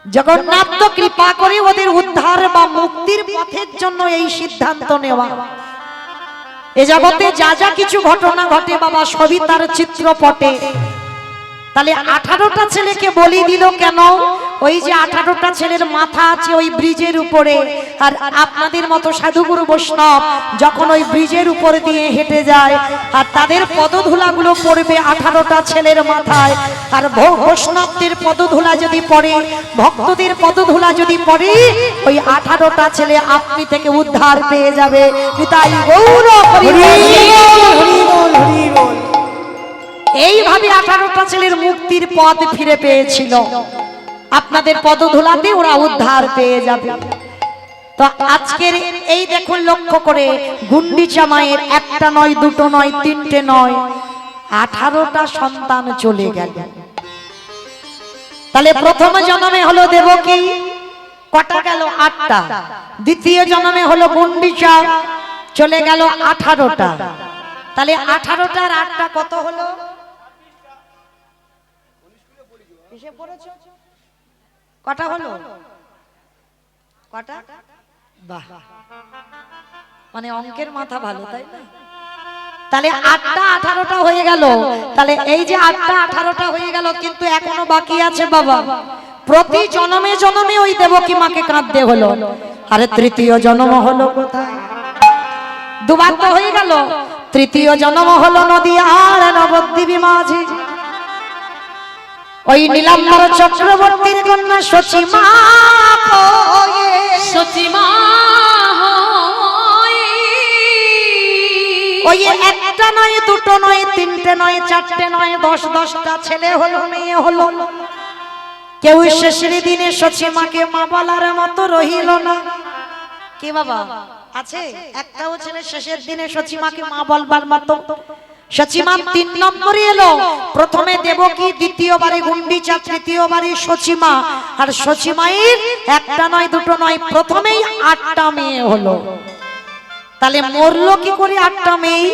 জগন্নাথ তো কৃপা করে ওদের উদ্ধার বা মুক্তির পথের জন্য এই সিদ্ধান্ত নেওয়া। এ জগতে যা যা কিছু ঘটনা ঘটে বাবা সবই তার চিত্রপটে। তাহলে 18টা ছেলেকে বলি দিল কেন? ওই যে 18টা ছেলের মাথা আছে ওই ব্রিজের উপরে, আর আপনাদের মতো সাধুগুরু বৈষ্ণব যখন ওই ব্রিজের উপর দিয়ে হেঁটে যায় আর তাদের পদধূলাগুলো পড়বে 18টা ছেলের মাথায়, আর বৈষ্ণবদের পদধূলা যদি পড়ে, ভক্তদের পদধূলা যদি পড়ে, ওই 18টা ছেলে আপনি থেকে উদ্ধার পেয়ে যাবে। তাই গৌর হরি বল, হরি বল। এইভাবে 18টা ছেলের মুক্তির পথ ফিরে পেয়েছিল। আপনাদের পদধূলাতে ওরা উদ্ধার পেয়ে যাবে। তো আজকের এই দেখুন লক্ষ্য করে, গুন্ডিচা মায়ের একটা নয়, দুটো নয়, তিনটে নয়, 18টা সন্তান চলে গেল। তাহলে প্রথম জন্মে হলো দেবকী, কটা গেল? 8টা। দ্বিতীয় জন্মে হলো গুন্ডিচা, চলে গেল 18টা। তাহলে 18টার 8টা কত হলো? কটা হলো? কটা? বাহ, মানে অঙ্কের মাথা ভালো, তাই না? তাহলে 8টা 18টা হয়ে গেল। তাহলে এই যে 8টা 18টা হয়ে গেল, কিন্তু এখনো বাকি আছে বাবা। প্রতি জন্মে জন্মে ওই দেবকী মাকে কাঁদতে হলো। আরে তৃতীয় জন্ম হলো কোথায়? দুবার তো হয়ে গেল। তৃতীয় জন্ম হলো নদীয়ার নবদ্বীপী মাঝি, ওই নীলাম্বর চক্রবর্তীর কন্যা সচিমা। সচিমা ওই একটা নয়, দুটো নয়, তিনটে নয়, চারটে নয়, 10-10টা ছেলে হলো, মেয়ে হলো। কেউ শেষের দিনে সচিমাকে মা বলার মতো রহিল না। কি বাবা আছে? একটাও ছেলে শেষের দিনে সচিমাকে মা বলবার মতো। সচিমা 3 নম্বরে এলো। প্রথমে দেবকী, দ্বিতীয়বারে গুন্ডিচা, তৃতীয়বারে সচিমা। আর সচিমায়ের একটা নয়, দুটো নয়, প্রথমেই 8টা মেয়ে হলো। তাহলে মরলো কি করে 8টা মেয়ে?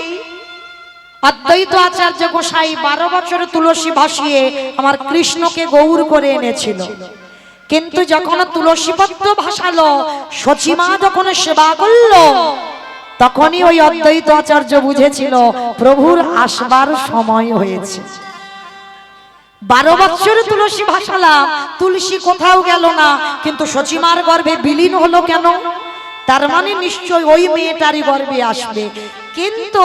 অদ্বৈত আচার্য গোসাই 12 বছর তুলসী ভাসিয়ে আমার কৃষ্ণকে গৌর করে এনেছিল। কিন্তু যখন তুলসী পত্র ভাসালো, সচিমা যখন সেবা করলো, তখনই ওই অদ্বৈত আচার্য বুঝেছিল প্রভুর আসবার সময় হয়েছে। 12 বছর তুলসী ভাসালাম, তুলসী কোথাও গেল না, কিন্তু সচিমার গর্ভে বিলীন হলো কেন? তার মানে নিশ্চয় ওই মেয়েটারই গর্ভে আসবে। কিন্তু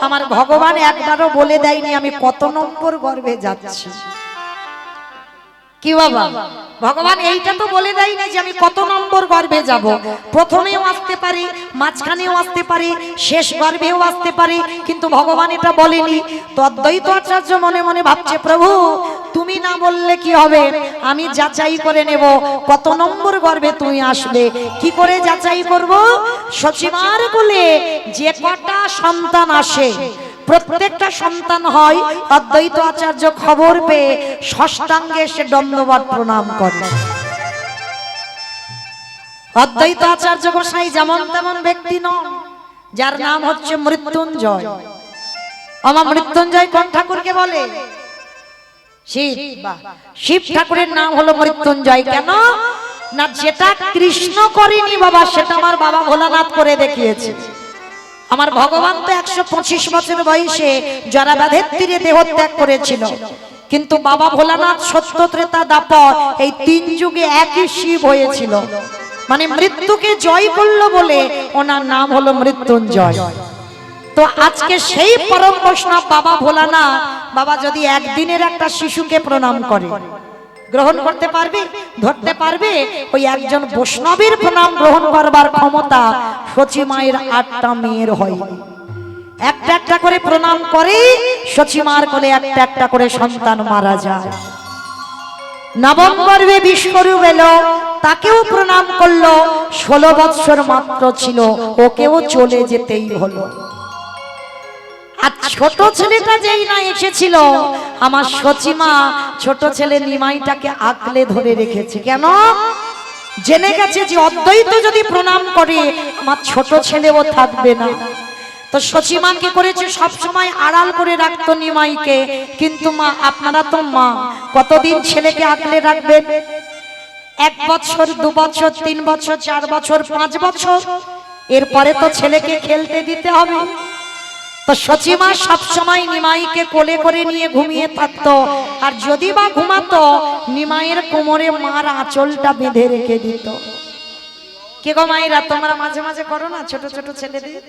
আমার ভগবান একবারও বলে দেয়নি আমি কত নম্বর গর্ভে যাচ্ছি। কি বাবা, ভগবান এইটা তো বলে দেয় না যে আমি কত নম্বর গর্ভে যাব। প্রথমেও আসতে পারি, মাঝখানেও আসতে পারি, শেষ গর্ভেও আসতে পারি, কিন্তু ভগবান এটা বলেনি। তো অদ্বৈত আচার্য মনে মনে ভাবছে, প্রভু তুমি না বললে কি হবে, আমি যাচাই করে নেব কত নম্বর গর্ভে তুমি আসবে। কি করে যাচাই করব? সচিমার কোলে যে কটা সন্তান আসে, প্রত্যেকটা সন্তান হয়, অদ্বৈত আচার্য খবর পেয়ে ষষ্ঠাঙ্গে এসে দণ্ডবত প্রণাম করে। অদ্বৈত আচার্য গোসাই যেমন তেমন ব্যক্তি নন, যার নাম হচ্ছে মৃত্যুঞ্জয়। আমার মৃত্যুঞ্জয় কোন ঠাকুরকে বলে? শিব। শিব ঠাকুরের নাম হলো মৃত্যুঞ্জয়। কেন না, যেটা কৃষ্ণ করেনি বাবা, সেটা আমার বাবা ভোলানাথ করে দেখিয়েছে। আমার ভগবান তো 125 বছর বয়সে জরাবাধের তীরে দেহ ত্যাগ করেছিল, কিন্তু বাবা ভোলানাথ সত্য, ত্রেতা, দ্বাপর এই 3 যুগে একই শিব হয়েছিল। মানে মৃত্যুকে জয় করলো বলে ওনার নাম হলো মৃত্যুঞ্জয়। তো আজকে সেই পরম বৈষ্ণব বাবা ভোলানাথ, বাবা যদি একদিনের একটা শিশুকে প্রণাম করে, গ্রহণ করতে পারবে? ধরতে পারবে? ওই একজন বৈষ্ণবের প্রণাম গ্রহণ করবার ক্ষমতা সচিমায়ের 8টা মেয়ের হয়। একটা একটা করে প্রণাম করে সচিমার কোলে একটা একটা করে সন্তান মারা যায়। নবম গর্ভে বিশ্বরূপ এলো, তাকেও প্রণাম করলো। 16 বৎসর মাত্র ছিল, ওকেও চলে যেতেই হলো। আর ছোট ছেলেটা যেই না এসেছিল, আমার সচিমা ছোট ছেলে নিমাইটাকে আঁকলে ধরে রেখেছে। কেন? জেনে গেছে যে অদ্বৈত যদি প্রণাম করে আমার ছোট ছেলেও থাকবে না। তো সচিমা কি করেছে, সব সময় আড়াল করে রাখতো নিমাইকে। কিন্তু মা, আপনারা তো মা, কতদিন ছেলেকে আঁকলে রাখবেন? 1 বছর, 2 বছর, 3 বছর, 4 বছর, 5 বছর, এরপরে তো ছেলেকে খেলতে দিতে হবে। তো সচিমা সবসময় নিমাইকে কোলে করে নিয়ে ঘুমিয়ে থাকতো, আর যদি বা ঘুমাতো নিমাইয়ের কোমরে মার আঁচলটা বেঁধে রেখে দিত। কে গো মায়েরা, তোমরা মাঝে মাঝে করো না ছোট ছোট ছেলেদের?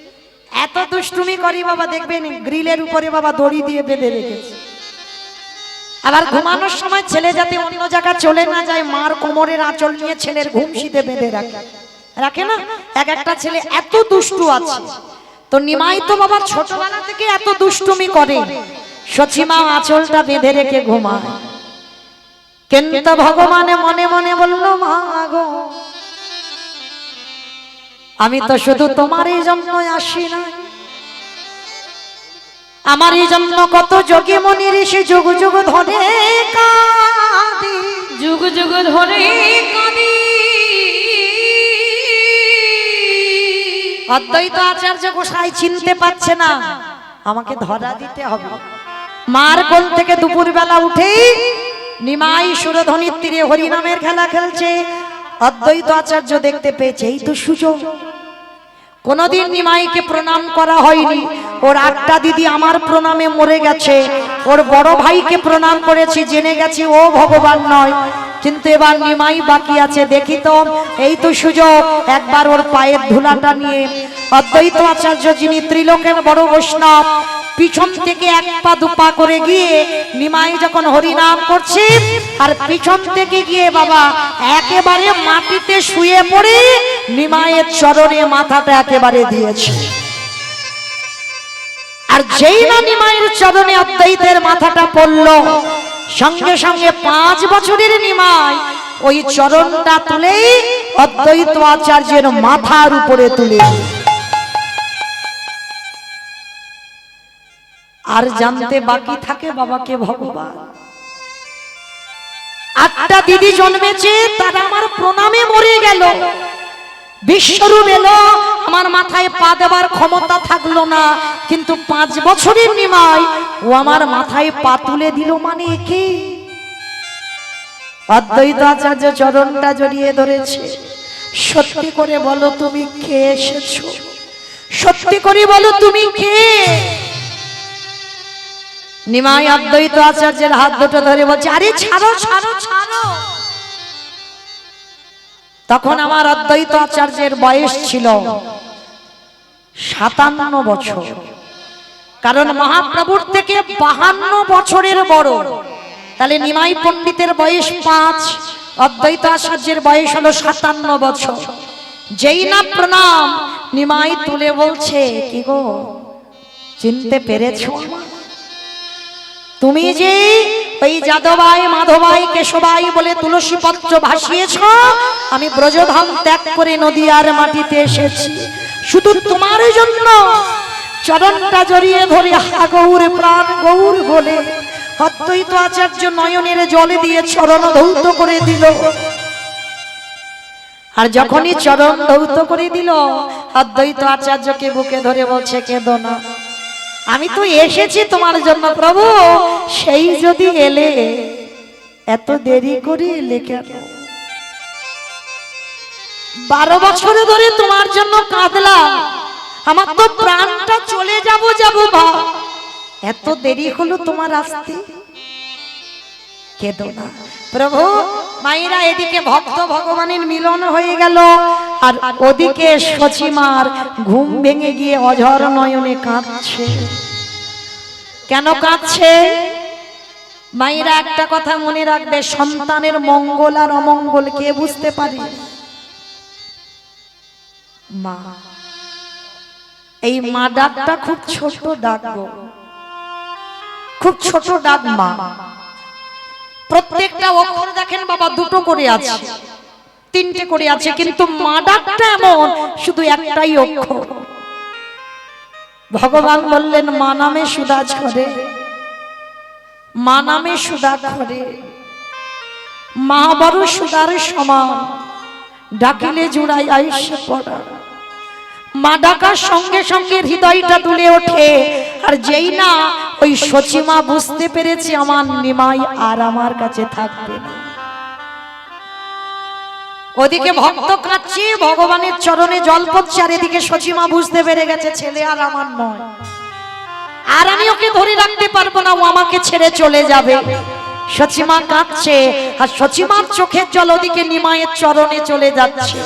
এত দুষ্টুমি করি বাবা, দেখবেন গ্রিলের উপরে বাবা দড়ি দিয়ে বেঁধে রেখেছে। আবার ঘুমানোর সময় ছেলে যাতে অন্য জায়গা চলে না যায়, মার কোমরের আঁচল নিয়ে ছেলের ঘুম শীতে বেঁধে রাখে, রাখে না? এক একটা ছেলে এত দুষ্টু আছে। তো নিমাই তো বাবা ছোটবেলা থেকে এত দুষ্টুমি করে, সচিমা আঁচলটা বেঁধে রেখে ঘুমায়। কিন্তু ভগবানে মনে মনে বলল, মা গো, আমি তো শুধু তোমার এই জন্য আসি না, আমার এই জন্য কত যোগী মনি ঋষি যুগ যুগ ধরে কাঁদি, যুগ যুগ ধরে কাঁদি। অদ্বৈত আচার্য গোসাই চিনতে পারছে না, আমাকে ধরা দিতে হবে। মার কোল থেকে দুপুর বেলা উঠেই নিমাই সুরধ্বনির তীরে হরিনামের খেলা খেলছে। অদ্বৈত আচার্য দেখতে পেয়েছে, এই তো সুযোগ। কোনদিন নিমাইকে প্রণাম করা হয়নি, ওর আটটা দিদি আমার প্রণামে মরে গেছে, ওর বড় ভাইকে প্রণাম করেছি, জেনে গেছি ও ভগবান নয়। কিন্তু এবার নিমাই বাকি আছে, দেখি তো, এই তো সুযোগ, একবার ওর পায়ের ধুলাটা নিয়ে। অদ্বৈত আচার্য যিনি ত্রিলোকের বড় বৈষ্ণব, পিছন থেকে এক পা দুপা করে গিয়ে নিমাই যখন হরিনাম করছে, আর পিছন থেকে গিয়ে বাবা একেবারে মাটিতে শুয়ে পড়ে নিমাইয়ের চরণে মাথাটা একেবারে দিয়েছে। আর যেই না নিমাইয়ের চরণে অদ্বৈতের মাথাটা পড়ল, সঙ্গে সঙ্গে 5 বছরের নিমাই ওই চরণটা তুলেই অদ্বৈত আচার্যের মাথার উপরে তুলে। আর জানতে বাকি থাকে বাবাকে ভগবান। 8টা দিদি জন্মেছে, তারা আমার প্রণামে মরে গেল। বিশ্বরূপ এলো, আমার মাথায় পা দেবার ক্ষমতা থাকলো না, কিন্তু 5 বছরের নিমাই ও আমার মাথায় পা তুলে দিল। মানে কি? অদ্বৈত আচার্য চরণটা জড়িয়ে ধরেছে। সত্যি করে বলো তুমি কে এসেছো? সত্যি করে বলো তুমি কে? নিমাই অদ্বৈত আচার্যের হাত দুটো ধরে বলছে, আরে ছাড়ো ছাড়ো ছাড়ো। তখন আমার অদ্বৈত আচার্যের বয়স ছিল 57 বছর, কারণ মহাপ্রভুর থেকে 52 বছরের বড়। তাহলে নিমাই পণ্ডিতের বয়স 5, অদ্বৈত আচার্যের বয়স হলো 57 বছর। যেই না প্রণাম, নিমাই তুলে বলছে, কি গো, চিনতে পেরেছো? তুমি যে ওই যাদবাই মাধবাই কেশবাই বলে তুলসী পত্র ভাসিয়েছ, আমি ব্রজধাম ত্যাগ করে নদিয়ার মাটিতে এসেছি শুধু তোমার জন্য। চরণটা জড়িয়ে ধরে হা গৌর প্রাণ গৌর বলে অদ্বৈত আচার্য নয়নের জলে দিয়ে চরণ ধৌত করে দিল। আর যখনই চরণ ধৌত করে দিল, অদ্বৈত আচার্যকে বুকে ধরে বলছে, কেঁদো না, আমি তো এসেছি তোমার জন্য প্রভু। সেই যদি এলে, এত দেরি করে এলে কেন? 12 বছর ধরে তোমার জন্য কাঁদলাম, আমার তো প্রাণটা চলে যাব বা এত দেরি হলো তোমার আসতে। কেঁদো না প্রভু। মায়েরা, এদিকে ভক্ত ভগবানের মিলন হয়ে গেল, আর ওদিকে সচিমার ঘুম ভেঙে গিয়ে অঝর নয়নে কাঁদছে। কেন কাঁদছে? মায়েরা, একটা কথা মনে রাখবে, সন্তানের মঙ্গল আর অমঙ্গল কে বুঝতে পারে? মা। এই মা ডাকটা খুব ছোট ডাক, খুব ছোট ডাক মা। প্রত্যেকটা অক্ষর দেখেন বাবা দুটো করে আছে, 3টে করে আছে, কিন্তু মা ডাকটা এমন শুধু একটাই অক্ষর। ভগবান বললেন, মা নামে সুধা ঝরে, মা নামে সুধা ঝরে, মা বড় সুধার সমান, ডাকিলে জুড়াই আইসে পড়া। মা ডাকার সঙ্গে সঙ্গে হৃদয়টা দুলে ওঠে। আর যেই না ওই সচিমা বুঝতে পেরেছে আমার নিমাই আর আমার কাছে থাকবে না, ওদিকে ভক্ত কাঁদছে, ভগবানের চরণে জল পড়ছে, আর এদিকে সচিমা বুঝতে পেরে গেছে ছেলে আর আমার নয়। আর আমি ওকে ধরে রাখতে পারবো না, ও আমাকে ছেড়ে চলে যাবে। সচিমা কাঁদছে, আর সচিমার চোখের জল ওদিকে নিমায়ের চরণে চলে যাচ্ছে।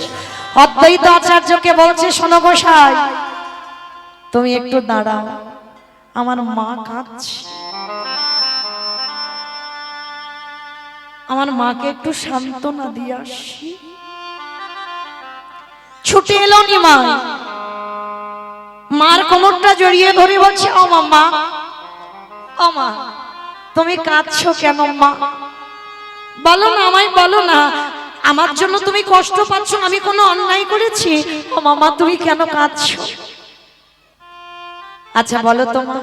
অদ্বৈত আচার্যকে বলছে, শোনো গোসাই, তুমি একটু দাঁড়াও, আমার মা কাঁদছে, আমার মাকে একটু সান্ত্বনা দিয়ে আসি। ছুটে এলো নিমাই, মার কোমরটা জড়িয়ে ধরে বলছে, ও মা, ও মা, তুমি কাঁদছো কেন মা? বলো না আমায়, বলো না, আমার জন্য তুমি কষ্ট পাচ্ছ, আমি কোনো অন্যায় করেছি? ও মামা, তুমি কেন কাঁদছো? আচ্ছা বলো তো মা,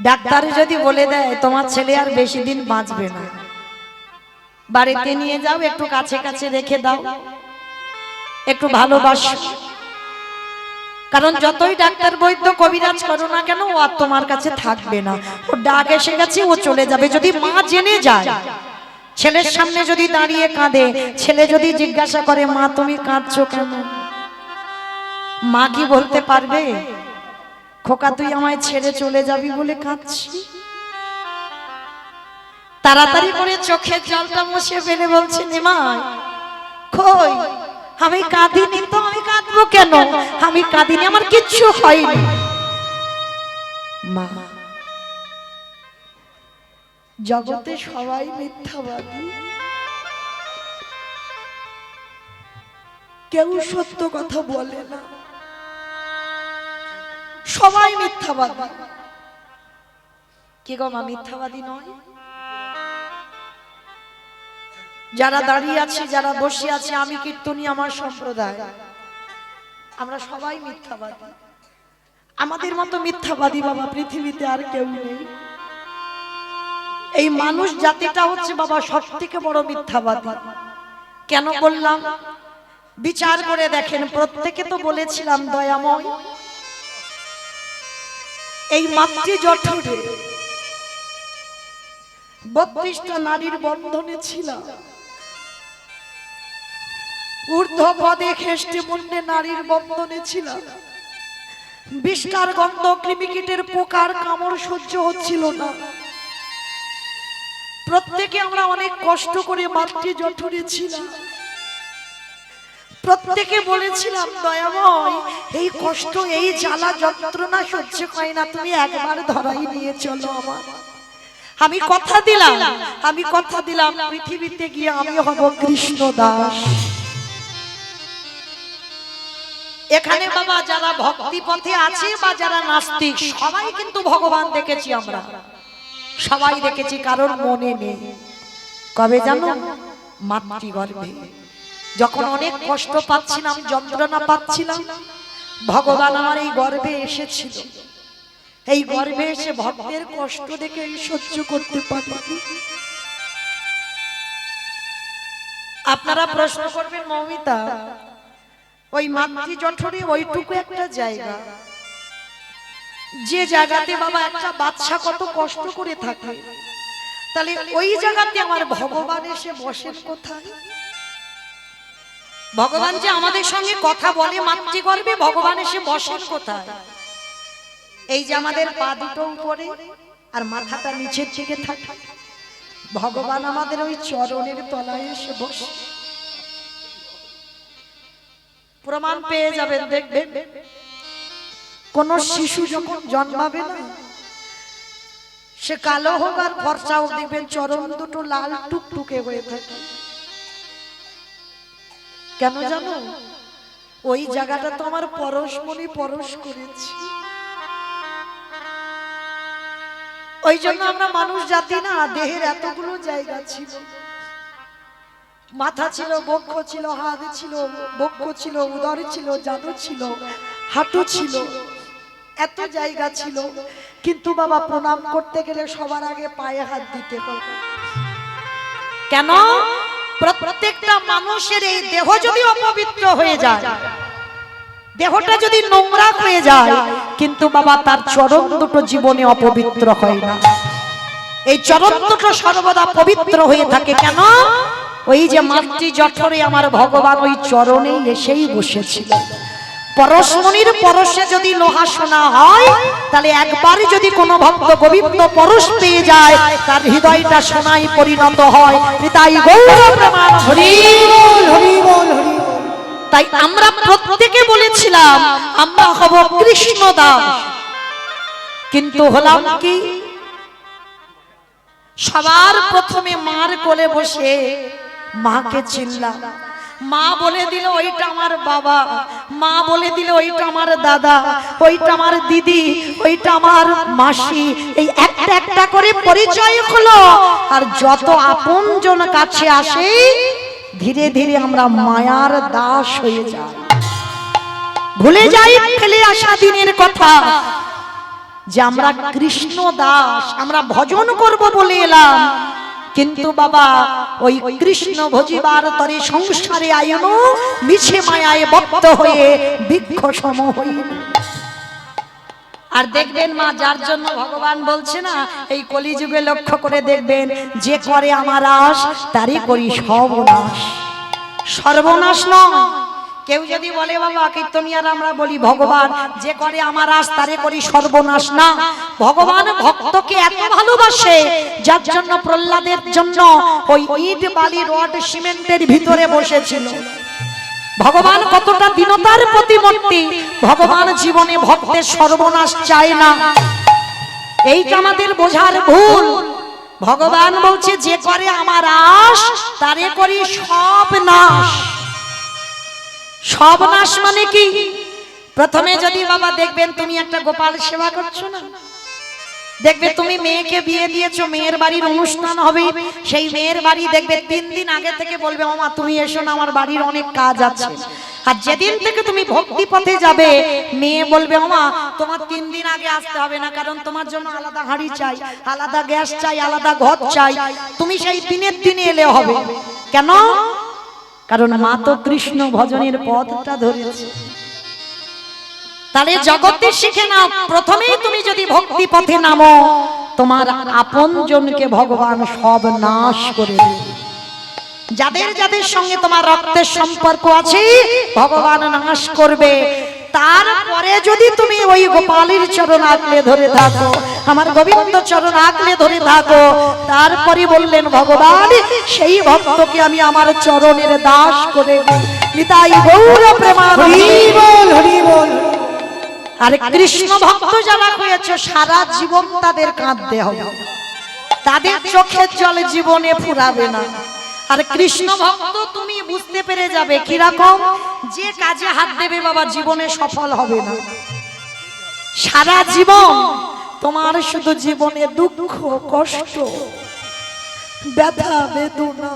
ডাক্তার যদি বলে দেয় তোমার ছেলে আর বেশি দিন বাঁচবে না, বাড়িতে নিয়ে যাও, একটু কাছে কাছে রেখে দাও, একটু ভালোবাসো, কারণ যতই ডাক্তার বৈদ্য কবিরাজ করো না কেন, ও আর তোমার কাছে থাকবে না, ও ডাক এসে গেছে, ও চলে যাবে। যদি মা জেনে যায়, ছেলের সামনে যদি দাঁড়িয়ে কাঁদে, ছেলে যদি জিজ্ঞাসা করে, মা তুমি কাঁদছো কেন? মা কি বলতে পারবে, খোকা তুই আমায় ছেড়ে চলে যাবি বলে কাঁদছি? তাড়াতাড়ি করে চোখের জলটা মুছে ফেলে বলছে, নিমাই কই, আমি কাঁদিনি তো, আমি কাঁদবো কেন? আমি কাঁদিনি, আমার কিচ্ছু হয়নি। মা, জগতে সবাই মিথ্যাবাদী, কেউ সত্য কথা বলে না, সবাই মিথ্যাবাদী। কি গো মা, মিথ্যাবাদী নয়? যারা দাঁড়িয়ে আছে, যারা বসে আছে, আমি কীর্তনী, আমার সম্প্রদায়, আমরা সবাই মিথ্যাবাদী। আমাদের মতো মিথ্যাবাদী বাবা পৃথিবীতে আর কেউ নেই। এই মানুষ জাতিটা হচ্ছে বাবা সব থেকে বড় মিথ্যাবাদী। কেন বললাম, বিচার করে দেখেন, প্রত্যেকে তো বলেছিলাম দয়াময়, এই মাতৃ জঠরে 32টা নারীর বন্ধনে ছিলাম, ঊর্ধ্ব পদে খেষ্টে মুন্ডে নারীর বন্ধনে ছিলাম, বিষকার গন্ধ, কৃমিকীটের পোকার কামড় সহ্য হচ্ছিল না। প্রত্যেকে আমরা অনেক কষ্ট করে মাতৃ জঠরে ছিলাম, প্রত্যেকে বলেছিলাম দয়াময় এই কষ্ট, এই জ্বালা যন্ত্রণা সহ্য হয় না, তুমি একবার ধরাই নিয়ে চলো আমার। আমি কথা দিলাম, আমি কথা দিলাম, পৃথিবীতে গিয়ে আমি হব কৃষ্ণ দাস। এখানে বাবা যারা ভক্তি পথে আছে বা যারা নাস্তিক, সবাই কিন্তু ভগবান দেখেছি, আমরা সবাই দেখেছি, কারোর মনে নেই। কবে জানো? মাতৃগর্ভে যখন অনেক কষ্ট পাচ্ছিলাম, যন্ত্রণা পাচ্ছিলাম, ভগবান আমার এই গর্ভে এসেছিল। এই গর্ভে এসে ভক্তের কষ্ট দেখে সহ্য করতে পারি। আপনারা প্রশ্ন করবেন, মৌমিতা ওই মাতৃ জঠরে ওইটুকু একটা জায়গা, যে জায়গাতে বাবা একটা বাচ্চা কত কষ্ট করে থাকে, তাহলে ওই জায়গাতে আমার ভগবান এসে বসেন কোথায়? ভগবান যে আমাদের সঙ্গে কথা বলে মাতৃগর্ভে, ভগবান এসে বসেন কোথায়? এই যে আমাদের পা দুটো উপরে আর মাথাটা নিচের দিকে থাকে, ভগবান আমাদের ওই চরণের তলায় এসে বসে। প্রমাণ পেয়ে যাবেন, দেখবেন কোন শিশু যখন জন্মাবে না, সে কালো হোক আর ফর্সা হোক, দেখবেন চরণ দুটো লাল টুকটুকে হয়ে থাকে। কেন জানো? ওই জায়গাটা তো আমার পরশমণি পরশ করেছি। ওই জন্য আমরা মানুষ জাতি না, দেহের এতগুলো জায়গা ছিল, মাথা ছিল, বক্ষ ছিল, হাত ছিল, বক্ষ ছিল, উদর ছিল, জাদু ছিল, হাঁটু ছিল, এত জায়গা ছিল। কিন্তু বাবা প্রণাম করতে গেলে সবার আগে পায়ে হাত দিতে হবে। কেন? প্রত্যেকটা মানুষের এই দেহ যদি অপবিত্র হয়ে যায়, দেহটা যদি নোংরা হয়ে যায়, কিন্তু বাবা তার চরণ দুটো জীবনে অপবিত্র হয় না। এই চরণ দুটো সর্বদা পবিত্র হয়ে থাকে। কেন? ওই যে মাতৃ জঠরে আমার ভগবান ওই চরণে এসেই বসেছিল। পরশমণির পরশে যদি লোহা সোনা হয়, তাহলে একবার যদি কোনো ভক্ত গোবিন্দ পরশ পেয়ে যায়, তার হৃদয়টা সোনায় পরিণত হয়। তাই গৌর প্রমাণ হরি বল, হরি বল, হরি বল। তাই আমরা প্রত্যেকে বলেছিলাম আমরা হব কৃষ্ণ দাস, কিন্তু হলাম কি? সবার প্রথমে মার কোলে বসে মাকে চিনলাম। মা বলে দিল ওইটা আমার বাবা, মা বলে দিল ওইটা আমার দাদা, ওইটা আমার দিদি, ওইটা আমার মাসি। এই একটা একটা করে পরিচয় হলো। আর যত আপনজন কাছে আসে, ধীরে ধীরে আমরা মায়ার দাস হয়ে যাই, ভুলে যাই ফেলে আসা দিনের কথা, যে আমরা কৃষ্ণ দাস, আমরা ভজন করব বলে এলাম। কিন্তু বাবা ওই কৃষ্ণ ভজিবার তরে সংসারে আইন মিছে মায়ায় বদ্ধ হয়ে বৃক্ষ সম হইল। আর দেখবেন মা, যার জন্য ভগবান বলছে না, এই কলিযুগে লক্ষ্য করে দেখবেন, যে করে আমার আশ তারই করি সর্বনাশ। সর্বনাশ নয়। কেউ যদি বলে বাবা কীর্তনিয়ার আমরা বলি ভগবান যে করে আমার আশ তারে করি সর্বনাশ, না। ভগবান ভক্তকে এত ভালোবাসে, যার জন্য প্রহ্লাদের জন্য ওই ইট বালি রড সিমেন্টের ভিতরে বসেছিল। ভগবান কতটা দীনতার প্রতিমূর্তি। ভগবান জীবনে ভক্তের সর্বনাশ চায় না, এইটা আমাদের বোঝার ভুল। ভগবান বলছে যে করে আমার আশ তারে করি সব নাশ। সব নাশ মানে কি? প্রথমে যদি বাবা দেখবেন তুমি একটা গোপাল সেবা করছো না, দেখবে তুমি মেয়েকে বিয়ে দিয়েছো, মেয়ের বাড়ির অনুষ্ঠান হবে, সেই মেয়ের বাড়ি দেখবে 3 দিন আগে থেকে বলবে ওমা তুমি এসো না, আমার বাড়ির অনেক কাজ আছে। আর যেদিন থেকে তুমি ভক্তি পথে যাবে, মেয়ে বলবে ওমা তোমার 3 দিন আগে আসতে হবে না, কারণ তোমার জন্য আলাদা হাঁড়ি চাই, আলাদা গ্যাস চাই, আলাদা ঘর চাই, তুমি সেই দিনের দিনে এলে হবে। কেন? কারণ মা তো কৃষ্ণ ভজনের পথটা ধরেছে। তাহলে জগতে শিখে নাও, প্রথমেই তুমি যদি ভক্তি পথে নামো, তোমার আপন জনকে ভগবান সব নাশ করে দেবে। যাদের যাদের সঙ্গে তোমার রক্তের সম্পর্ক আছে ভগবান নাশ করবে। তারপরে যদি তুমি ওই গোপালের চরণ আঁকলে ধরে থাকো, আমার গোবিন্দ চরণ আঁকলে ধরে থাকো, তারপরে বললেন ভগবান সেই ভক্তকে আমি আমার চরণের দাস করে দিই। নিতাই গৌর প্রেমানন্দে হরি বল, হরি বল। আর কৃষ্ণ ভক্ত যারা হয়েছে সারা জীবন তাদের কাঁদতে হবে, তাদের চোখের জল জীবনে ফুরাবে না। আর কৃষ্ণ ভক্ত তুমি বুঝতে পেরে যাবে কিরকম, যে কাজে হাত দেবে বাবা জীবনে সফল হবে না। সারা জীবন তোমার শুধু জীবনে দুঃখ কষ্ট ব্যথা বেদনা।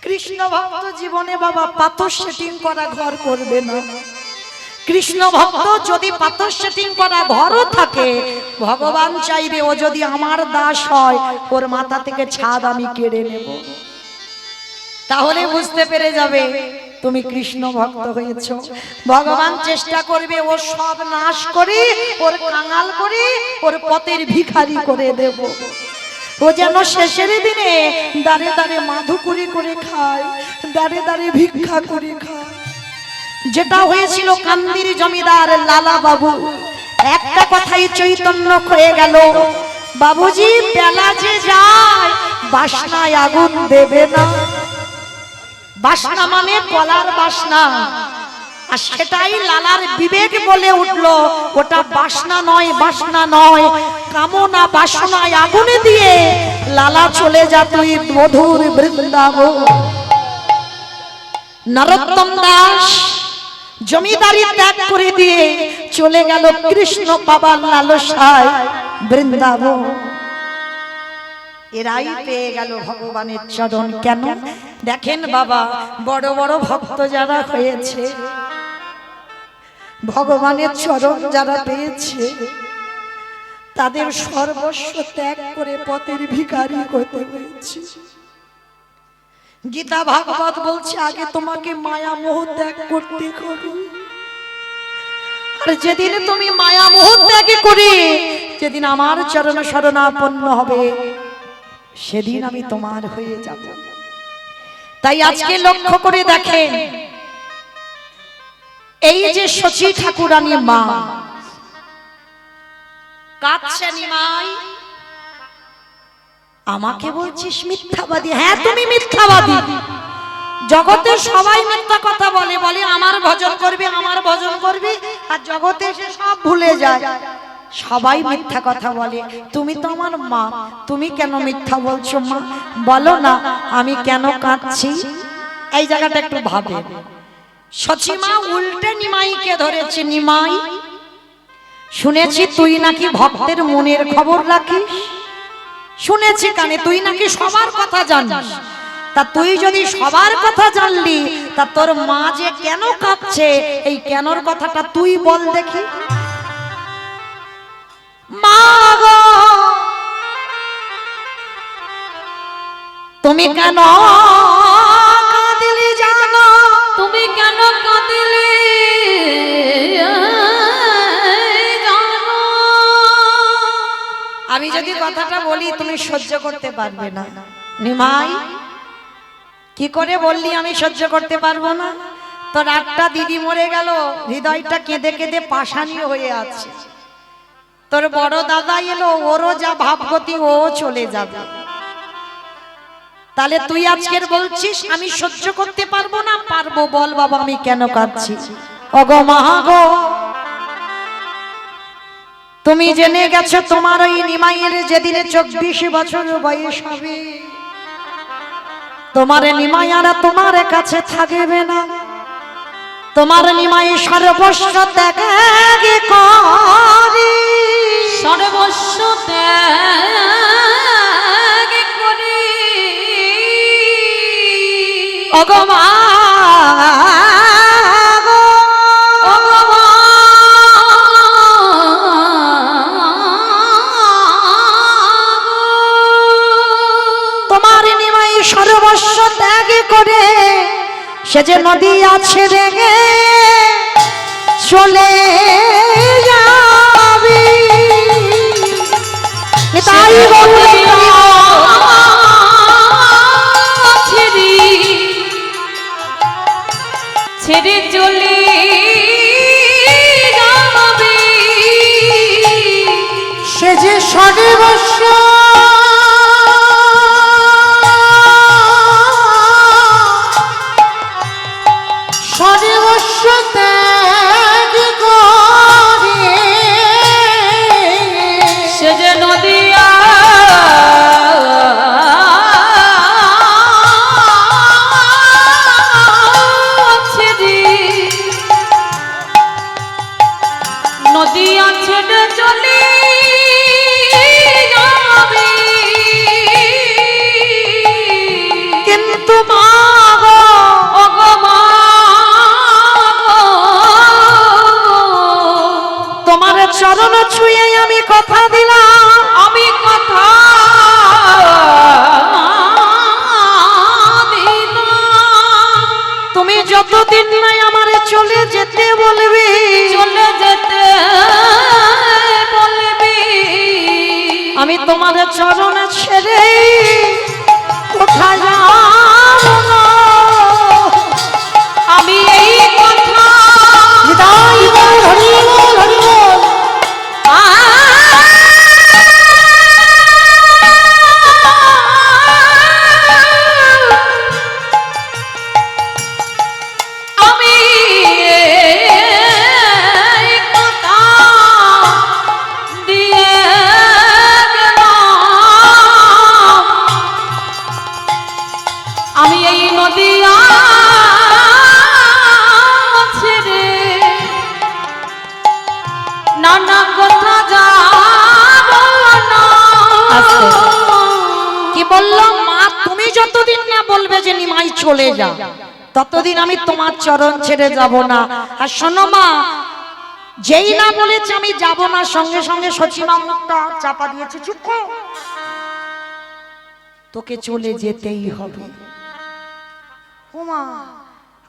কৃষ্ণ ভক্ত জীবনে বাবা পাথর সেটিং করা ঘর করবে না। কৃষ্ণ ভক্ত যদি পাথর সেটিং করা ঘরও থাকে, ভগবান চাইবে ও যদি আমার দাস হয় ওর মাথা থেকে ছাদ আমি কেড়ে নেব। তাহলে বুঝতে পেরে যাবে তুমি কৃষ্ণ ভক্ত হয়েছো। ভগবান চেষ্টা করবে ও সব নাশ করে, ওর কাঙাল করে, ওর পথের ভিখারি করে দেব। ও যেন শেষের দিনে দাঁড়ে দাঁড়ে মাধুকরি করে খায়, দাঁড়ে দাঁড়ে ভিক্ষা করে খায়। যেটা হয়েছিল কান্দির জমিদার লালা বাবু, একটা কথাই চৈতন্য হয়ে গেল, বাবুজি বেলা যে যায় বাসনায় আগুন দেবে না। বাসনা মানে কলার বাসনা, আর সেটাই লালার বিবেক বলে উঠলো ওটা বাসনা নয়, বাসনা নয়, কামনা বাসনায় আগুনে দিয়ে লালা চলে যা তুই মধুর বৃন্দাবন। নরোত্তম দাস জমিদারি ত্যাগ করে দিয়ে চলে গেল কৃষ্ণ বাবার লালসায় বৃন্দাবন। এরাই পেয়ে গেল ভগবানের চরণ। কেন? দেখেন বাবা, বড় বড় ভক্ত যারা হয়েছে, ভগবানের চরণ যারা পেয়েছে, তাদের সর্বস্ব ত্যাগ করে পথের ভিখারি হতে হয়েছে। গীতা ভাগবত বলছে আগে তোমাকে মায়া মোহ ত্যাগ করতে হবে। আর যেদিন তুমি মায়া মোহ ত্যাগ করে যেদিন আমার চরণ শরণাপন্ন হবে, সেদিন আমি তোমার হয়ে যাব। তাই আজকে লক্ষ্য করে দেখেন, এই যে শচী ঠাকুরানী মা কাঁদছে, নিমাই আমাকে বলছিস মিথ্যাবাদী? হ্যাঁ তুমি মিথ্যাবাদী। জগতে সবাই মিথ্যা কথা বলে, বলে আমার ভজন করবি, আমার ভজন করবি, আর জগতে এসে সব ভুলে যায়। সবাই মিথ্যা কথা বলে, তুমি তো আমার মা, তুমি কেন মিথ্যা বলছো মা? বলো না আমি কেন কাঁদছি। এই জায়গাটা একটু ভাবে। শচী মা উল্টে নিমাইকে ধরেছে। নিমাই, শুনেছি তুই নাকি ভক্তের মনের খবর রাখিস, শুনেছি কানে তুই নাকি সবার কথা জানিস। তা তুই যদি সবার কথা জানলি, তা তোর মা যে কেন কাঁদছে, এই কেনর কথাটা তুই বল দেখি। মা গো তুমি কেন কাঁদিলি জানো? তুমি কেন কাঁদিলে জানো? আমি যদি কথাটা বলি তুমি সহ্য করতে পারবে না। নিমাই, কি করে বললি আমি সহ্য করতে পারবো না? তোর একটা দিদি মরে গেল, হৃদয়টা কেঁদে কেঁদে পাষাণী হয়ে আছে। তোর বড় দাদা এলো, ওরও যা ভাবগতি ও চলে যাবে। তাহলে তুই আজকের বলছিস আমি সহ্য করতে পারবো না? পারবো, বল বাবা আমি কেন কাঁদছি। ওগো মা গো, তুমি জেনে গেছো তোমার ওই নিমাইয়ের যেদিনে 24 বছর বয়স হবে, তোমার নিমাই আর তোমার কাছে থাকবে না। তোমার নিমাই সর্বস্ব ত্যাগ করে, সর্বস্ব ত্যাগ করে ওগো মা গো, ওগো মা তোমার নিমাই সর্বস্ব ত্যাগ করে সে যে নদী আছে রেগে চলে যাবে। তাই বলে ছেড়ে চলে যাবে, সে যে সর্বস্ব সর্বস্ব ত্যাগ করে সে যে নদিয়া নদিয়া ছেড়ে চলে যাবে। কিন্তু মা গো, ওগো মা গো, তোমার চরণ ছুঁয়ে আমি কথা দিলাম, আমি কথা দিলাম, তুমি যতদিন নাই আমারে চলে যেতে বলবে, চলে যেতে বলবি, আমি তোমার চরণ ছেড়ে কোথায় যাব না। আমি এই কথা হৃদয় বল, হরি বল, হরি বল। আমি এই কথা দিয়ে গেলাম, আমি এই নদিয়া ছেড়ে নানা কথা যাব না। আস্তে। কি বললাম মা, তুমি যতদিন না বলবে যে নিমাই চলে যা, ততদিন আমি তোমার চরণ ছেড়ে যাব না। আর শোনো মা, যেই না বলেছে আমি যাব না, সঙ্গে সঙ্গে সচিমা মুখটা চাপা দিয়েছে, চুপ কর, তোকে চলে যেতেই হবে। ওমা,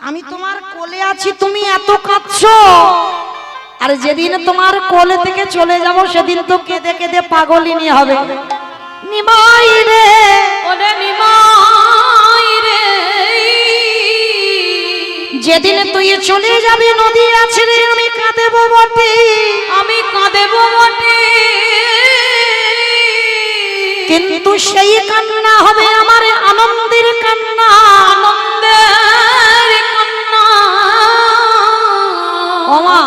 আমি তোমার কোলে আছি, তুমি এত কাঁদছো, আর যেদিন তোমার কোলে থেকে চলে যাব সেদিন তো কেঁদে কেঁদে পাগলিনী হবে। নিমাই রে, ওরে নিমাই রে, যেদিন তুই চলে যাবি নদী আছে রে আমি কাঁদেব বটে, আমি কাঁদেব বটে, কিন্তু সেই কান্না হবে আমার আনন্দের কান্না, আনন্দের কান্না। ওমা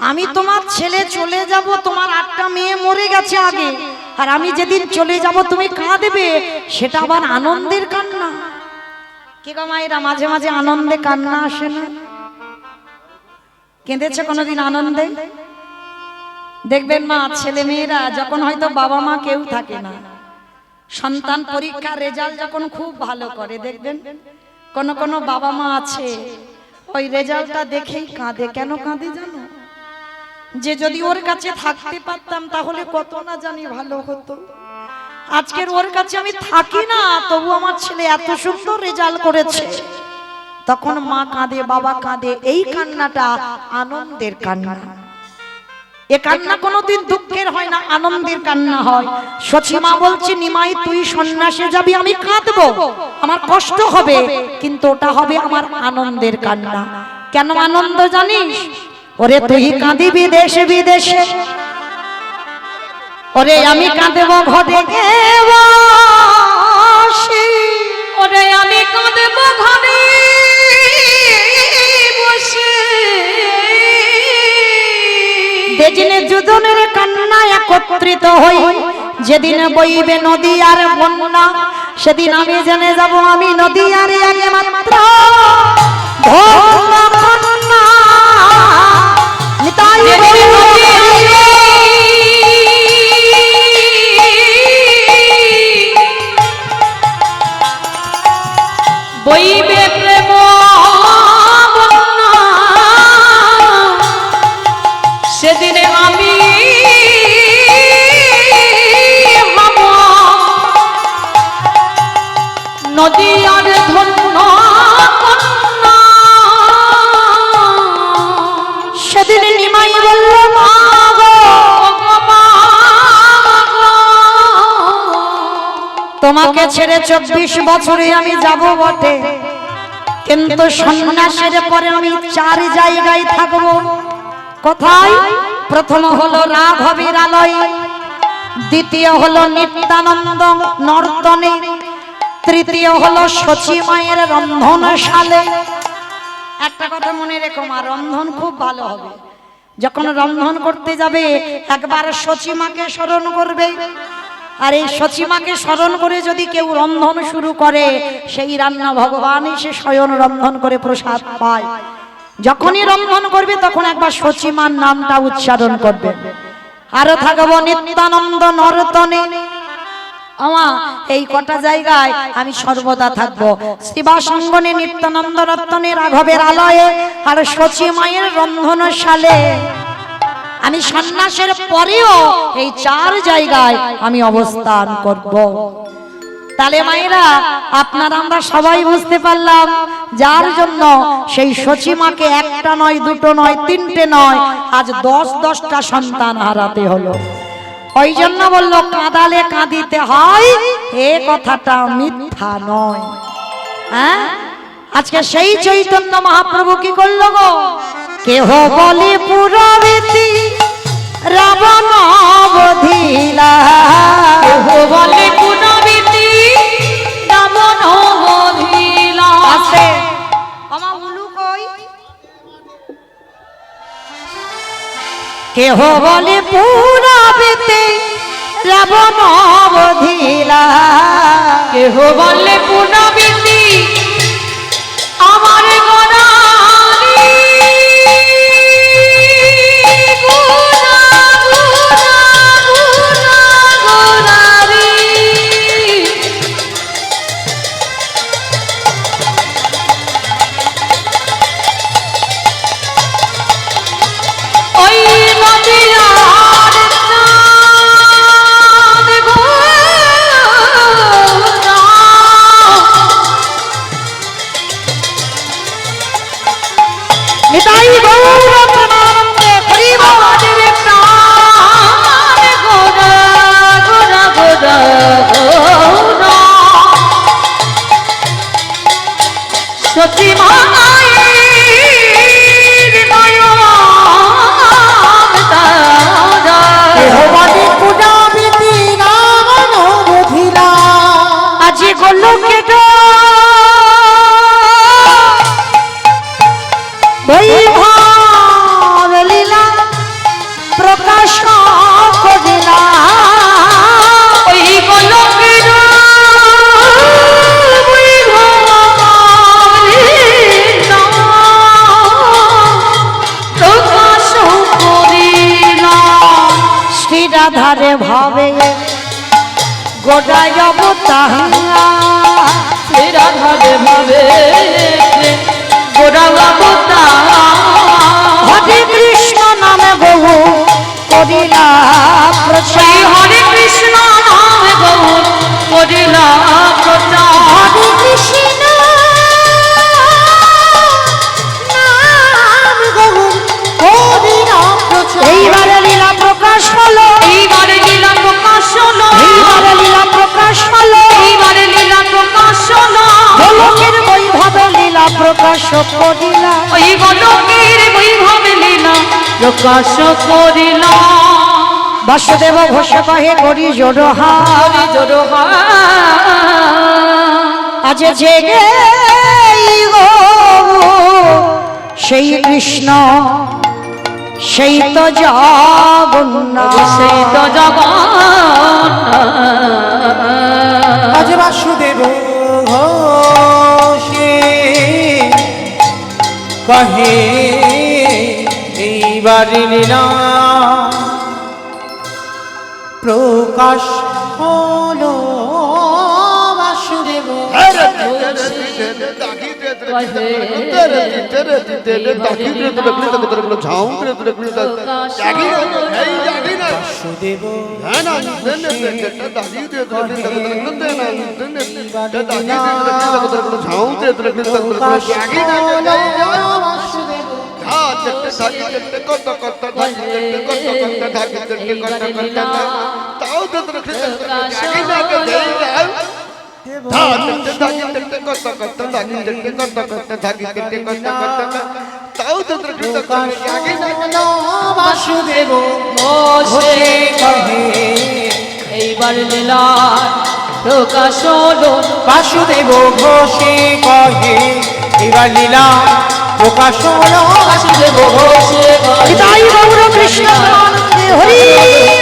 আমি তোমার ছেলে চলে যাব, তোমার 8টা মেয়ে মরে গেছে আগে, আর আমি যেদিন চলে যাব তুমি কাঁদবে, সেটা আবার আনন্দের কান্না। কি গো মায়েরা, মাঝে মাঝে আনন্দে কান্না আসে না? কেঁদেছে কোনোদিন আনন্দে? দেখবেন মা ছেলে মেয়েরা যখন হয়তো বাবা মা কেউ থাকে না, সন্তান পরীক্ষার রেজাল্ট যখন খুব ভালো করে, দেখবেন কোন কোন বাবা মা আছে ওই রেজাল্টটা দেখেই কাঁদে। কেন কাঁদে জানো? যে যদি ওর কাছে থাকতে পারতাম তাহলে কত না জানি ভালো হতো। আজকের ওর কাছে আমি থাকি না, তবু আমার ছেলে এত সুন্দর রেজাল্ট করেছে। তখন মা কাঁদে, বাবা কাঁদে, এই কান্নাটা আনন্দের কান্না। এ কান্না কোনোদিন দুঃখের হয় না, আনন্দের কান্না হয়। সচিমা বলছে নিমাই তুই সন্ন্যাসে যাবি, আমি কাঁদবো, আমার কষ্ট হবে, কিন্তু ওটা হবে আমার আনন্দের কান্না। কেন আনন্দ জানিস? ওরে তুই কাঁদিবি দেশে বিদেশে, ওরে আমি কাঁদেব ঘরে বসে, ওরে আমি কাঁদেব ঘরে বসে, যেদিনে দুজনের কান্না একত্রিত হই, যেদিন বইবে নদী আর বন্যা, সেদিন আমি জেনে যাব আমি নদী আর একমাত্র কন্যা। নিতাই বইবে প্রেম বন্যা, সেদিনে আমি হব নদী আর ধন্য কন্যা। সেদিন নিমাই বলল মা গো, তোমাকে ছেড়ে 24 বছরে আমি যাব বটে, কিন্তু সন্ন্যাসের পরে আমি 4 জায়গায় থাকবো। কোথায়? প্রথম হলো রাঘবের আলয়, দ্বিতীয় হলো নিত্যানন্দ নর্তনে, তৃতীয় হলো সচী মায়ের রন্ধনশালে। একটা কথা মনে রেখো মা, রন্ধন খুব ভালো হবে। যখন রন্ধন করতে যাবে একবার সচী মাকে স্মরণ করবে, আর এই সচিমাকে স্মরণ করে যদি কেউ রন্ধন শুরু করে, সেই রান্না ভগবানই সে স্বয়ং রন্ধন করে প্রসাদ পায়। যখনই রন্ধন করবে তখন একবার সচিমার নামটা উচ্চারণ করবে। আরো থাকবো নিত্যানন্দ নর্তনে। আমা এই কটা জায়গায় আমি সর্বদা থাকবো, শিবাসঙ্গনে, নিত্যানন্দ রত্নে, রাঘবের আলয়ে, আর সচী মায়ের রন্ধনশালে। আমি সন্ন্যাসের পরেও এই 4 জায়গায় আমি অবস্থান করব। তাহলে মায়েরা আপনারা আমরা সবাই বুঝতে পারলাম, যার জন্য সেই সচিমাকে 1টা নয়, 2টো নয়, 3টে নয়, আজ 10-10টা সন্তান হারাতে হলো। ওই জন্য বললো কাঁদালে কাঁদিতে হয়, এ কথাটা মিথ্যা নয়। হ্যাঁ, আজকে সেই চৈতন্য মহাপ্রভু কি করলো গো? কেহ বলে পুরবীতি রাবণ বধিলা, কেহ বলে পুনবিতি রাবণ বধিলা। আছে আমা উলু কই? কেহ বলে পুরবীতি রাবণ বধিলা, কেহ বলে পুনবিতি আমার গণালি গুনা গুনা গুনা গুনারি। ওই নদিয়ার চাঁদ গোনা, নিতাই গৌর প্রেমানন্দে হরি বল। আমাদের প্রাণ গোনা গোনা গোনা গোনা। সচী মায়ের গোলকে বৈভব লীলা প্রকাশ করিলা ওই গোলকের বৈভব লীলা প্রকাশ করিলা শ্রী রাধারে ভাবে গোটায় অবতার শ্রী রাধারে ভাবে গোরা অবতার হরে কৃষ্ণ নামে বহু করিলা শ্রী প্রচার হরে কৃষ্ণ নামে গৌর করিলা প্রচার হরে কৃষ্ণ নাম বহু করিলা প্রচার এইবারে লীলা প্রকাশ হলো এইবারে লীলা প্রকাশ হলো এইবারে লীলা প্রকাশ হলো এইবারে লীলা প্রকাশ হলো গোলকের বৈভবে লীলা প্রকাশ করিলা ওই গোলকের বৈভব লীলা প্রকাশ করিলা বাসুদেব ঘোষ কহে করি জোড়হা হরি জোড়হা আজ জেগে গো সেই কৃষ্ণ সেই তো জগন্নাথ সেই তো জগন্নাথ আজ বাসুদেব ঘোষে কহে এইবার লীলা প্রকাশ হলো বাসুদেব বাসুদেব বাসুদেব বসে কহে এইবার লীলা প্রকাশ হলো বাসুদেব ঘোষে কহে এবার লীলা প্রকাশ হলো বাসুদেব ঘোষে তাই গৌর কৃষ্ণ আনন্দে হরি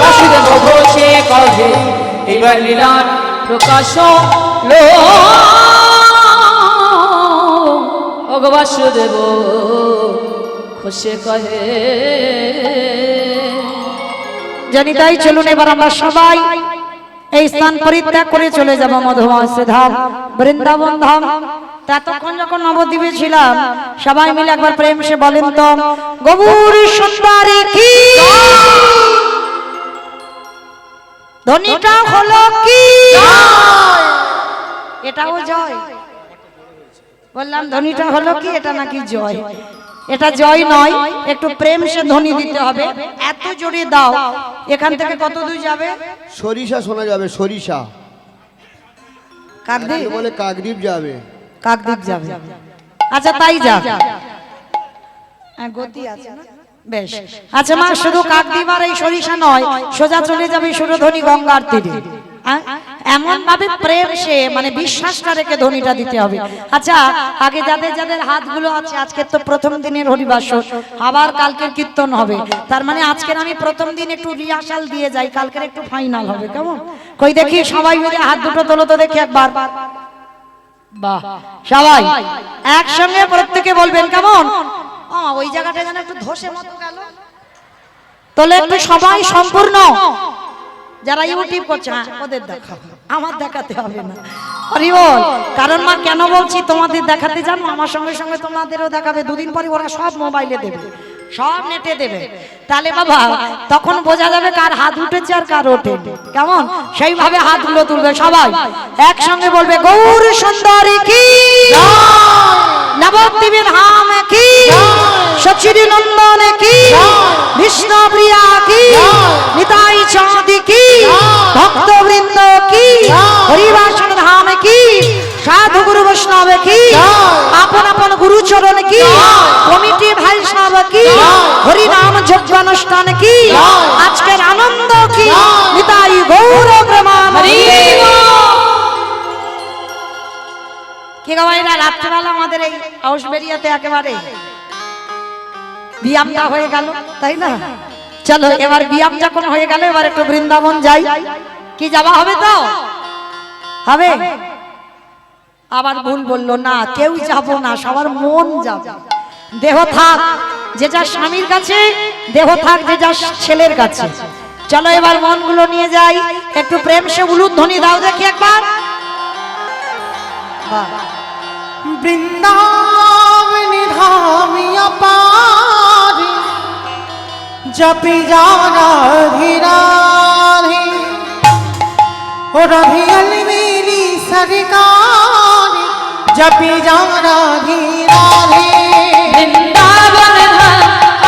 বাসুদেব ঘোষে কহে এইবার লীলার প্রকাশ হলো ওগো বাসুদেব ঘোষে কহে জানি তাই চলুন এবার আমরা সবাই এই স্থান পরিত্যাগ করে চলে যাব মধুমাস ধাম বৃন্দাবন ধাম ততক্ষণ যখন নবদ্বীপে ছিলাম সবাই মিলে একবার প্রেম সে বলেন তো গৌর সুন্দরী কি ধ্বনিটা হলো কি এটাও জয় বললাম ধ্বনিটা হলো কি এটা নাকি জয় এটা জয় নয় একটু প্রেম সে ধ্বনি দিতে হবে এত জোরে দাও এখান থেকে কত দূর যাবে সরিষা শোনা যাবে সরিষা কাকদ্বীপ বলে কাকদ্বীপ যাবে কাকদ্বীপ যাবে আচ্ছা তাই যা হ্যাঁ, গতি আছে না? বেশ আচ্ছা মা শুধু কাকদ্বীপ আর এই সরিষা নয় সোজা চলে যাবে সুরধ্বনি গঙ্গার তীরে এমন ভাবে প্রেম সে মানে বিশ্বাসটা রেখে ধ্বনিটা দিতে হবে আচ্ছা আগে যাদের যাদের হাতগুলো আছে আজকে তো প্রথম দিনের হরিবাসর আবার কালকের কীর্তন হবে তার মানে আজকের আমি প্রথম দিন একটু রিহার্সাল দিয়ে যাই কালকের একটু ফাইনাল হবে কেমন কই দেখি সবাই মিলে হাত দুটো তোলো তো দেখি একবার বাহ সবাই একসঙ্গে প্রত্যেকে বলবেন কেমন ওই জায়গাটা যেন একটু ধসে মতো গেল তাহলে একটু সবাই সম্পূর্ণ যারা ইউটিউব করছে ওদের দেখাও আমার দেখাতে হবে না হরি বল কারণ মা কেন বলছি তোমাদের দেখাতে জানো আমার সঙ্গে সঙ্গে তোমাদেরও দেখাবে দুদিন পরে ওরা সব মোবাইলে দেবে সব নেটে দেবে তাহলে বাবা তখন বোঝা যাবে কার হাত উঠেছে আর কার ওঠেনি কেমন সেইভাবে হাতগুলো তুলবে সবাই একসঙ্গে বলবে গৌর সুন্দরী কি নবদ্বীপের ধাম কি সচির নন্দন কি বিষ্ণু প্রিয়া কি নিতাই চাঁদ কি ভক্তবৃন্দ কি হরিবাসন ধাম কি সাধু গুরু বৈষ্ণব কি আপন আপন গুরু চরণ কি কমিটি ভাই সব কি হরি নাম যজ্ঞানুষ্ঠান কি আজকের আনন্দ কি নিতাই গৌর প্রেমানন্দে কি গো ভাইরা, রাত্রেবেলা আমাদের এই হাউসবেরিয়াতে একেবারে ব্যায়ামটা হয়ে গেল, তাই না? চলো এবার ব্যায়াম যখন হয়ে গেল, এবার একটু বৃন্দাবন যাই। কি যাওয়া হবে তো? হবে? আবার ভুল বললো, না কেউ যাব না, সবার মন যাবে। দেহ থাক যে যার স্বামীর কাছে, দেহ থাক যে যার ছেলের কাছে। চলো এবার মনগুলো নিয়ে যাই, একটু প্রেম সে উলুধ্বনি দাও দেখি একবার। বাহ। বৃন্দাবনী ধামি অপার জপি যাও রাধে রাধে ও রাধে अलमेली सरकार जपी जाओ राधे राधे वृंदावन धाम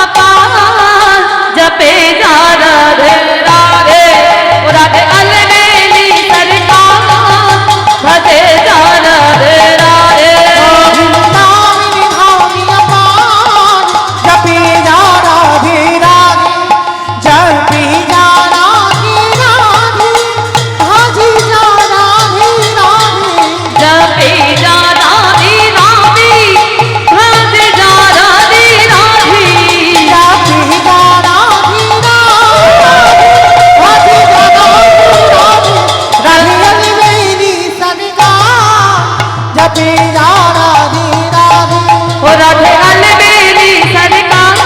अपार जपे जा राधे राधे ओ राधे अलमेली सरकार भजे जा राधे राधे वृंदावनी धामी अपार जपी जाओ राधे राधे जपी जाओ राधे राधे हाजी जाओ राधे राधे जपे जा राधे राधे भजे जा राधे राधे जपी जाओ राधे राधे हाजी जाओ राधे राधे अलमेली सरकार जपी जाओ राधे राधे ओ राधे अलमेली सरकार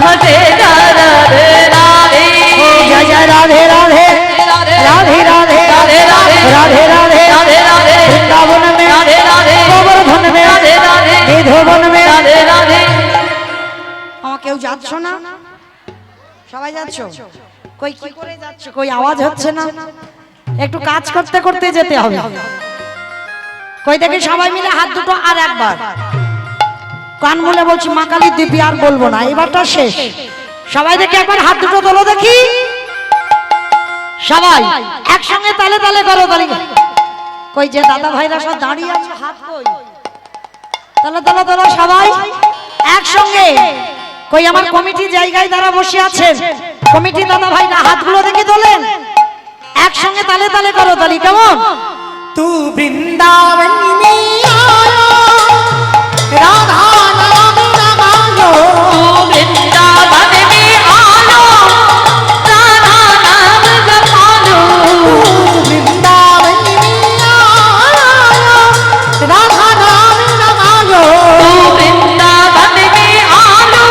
भजे जा राधे राधे जय जय राधे राधे राधे राधे राधे राधे राधे राधे राधे वृंदावन में, राधे राधे गोवर्धन में, राधे राधे निधोवन में। राधे राधे আমার কেউ যাচ্ছ না? সবাই যাচ্ছ? কই কি করে যাচ্ছ? কই আওয়াজ হচ্ছে না? একটু কাজ করতে করতে যেতে হবে। কই দেখি সবাই মিলে হাত দুটো আর একবার কান মুলে বলছি, মা কালী দিব্যি আর বলবো না, এবারটা শেষ। সবাই দেখি একবার হাত দুটো তোলো দেখি, সবাই একসঙ্গে তালে তালে করো তালি। কই যে দাদা ভাইরা সব দাঁড়িয়ে আছে, হাত কই? তালে তালে তোলো সবাই একসঙ্গে। কই আমার কমিটি জায়গায় যারা বসে আছেন, কমিটি দাদা ভাইরা হাতগুলো দেখি তোলেন, একসঙ্গে তালে তালে করো তালি। কেমন? तू वृंदावन में आया राधा नाम लगायो तू वृंदावन में आलो राधा नाम जपालो वृंदावन में आया राधा नाम लगायो तू वृंदावन में आलो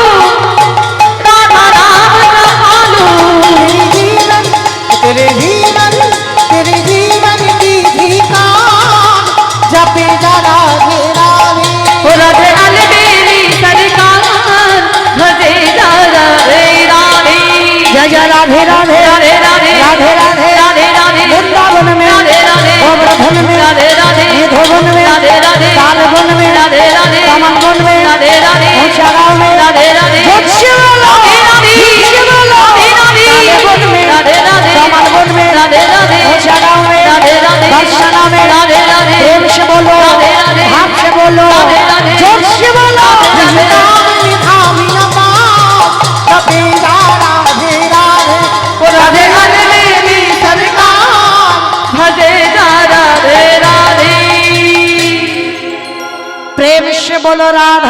राधा नाम जपालो तेरे जीवन की धिकार जपे जा राधे राधे ओ राधे अलमेली सरकार भजे जा राधे राधे जय जय राधे राधे राधे राधे राधे राधे राधे राधे वृंदावन में, राधे राधे गोवर्धन में, राधे राधे निधोवन में, राधे राधे तालवन में, राधे राधे कमलवन में, राधे राधे ऊंचागांव में, राधे राधे जोत्स्य वाला, जोत्स्य वाला, तालवन में, राधे राधे कमलवन में, राधे राधे ऊंचागांव में, राधे राधे बरसाना में, राधे राधे प्रेम से बोलो, राधे राधे भाव से बोलो, राधे राधे जोत्स्य वाला, वृंदावन धामी अपार जपे जा राधे राधे ओ राधे अलमेली सरकार भजे जा राधे राधे प्रेम से बोलो राधा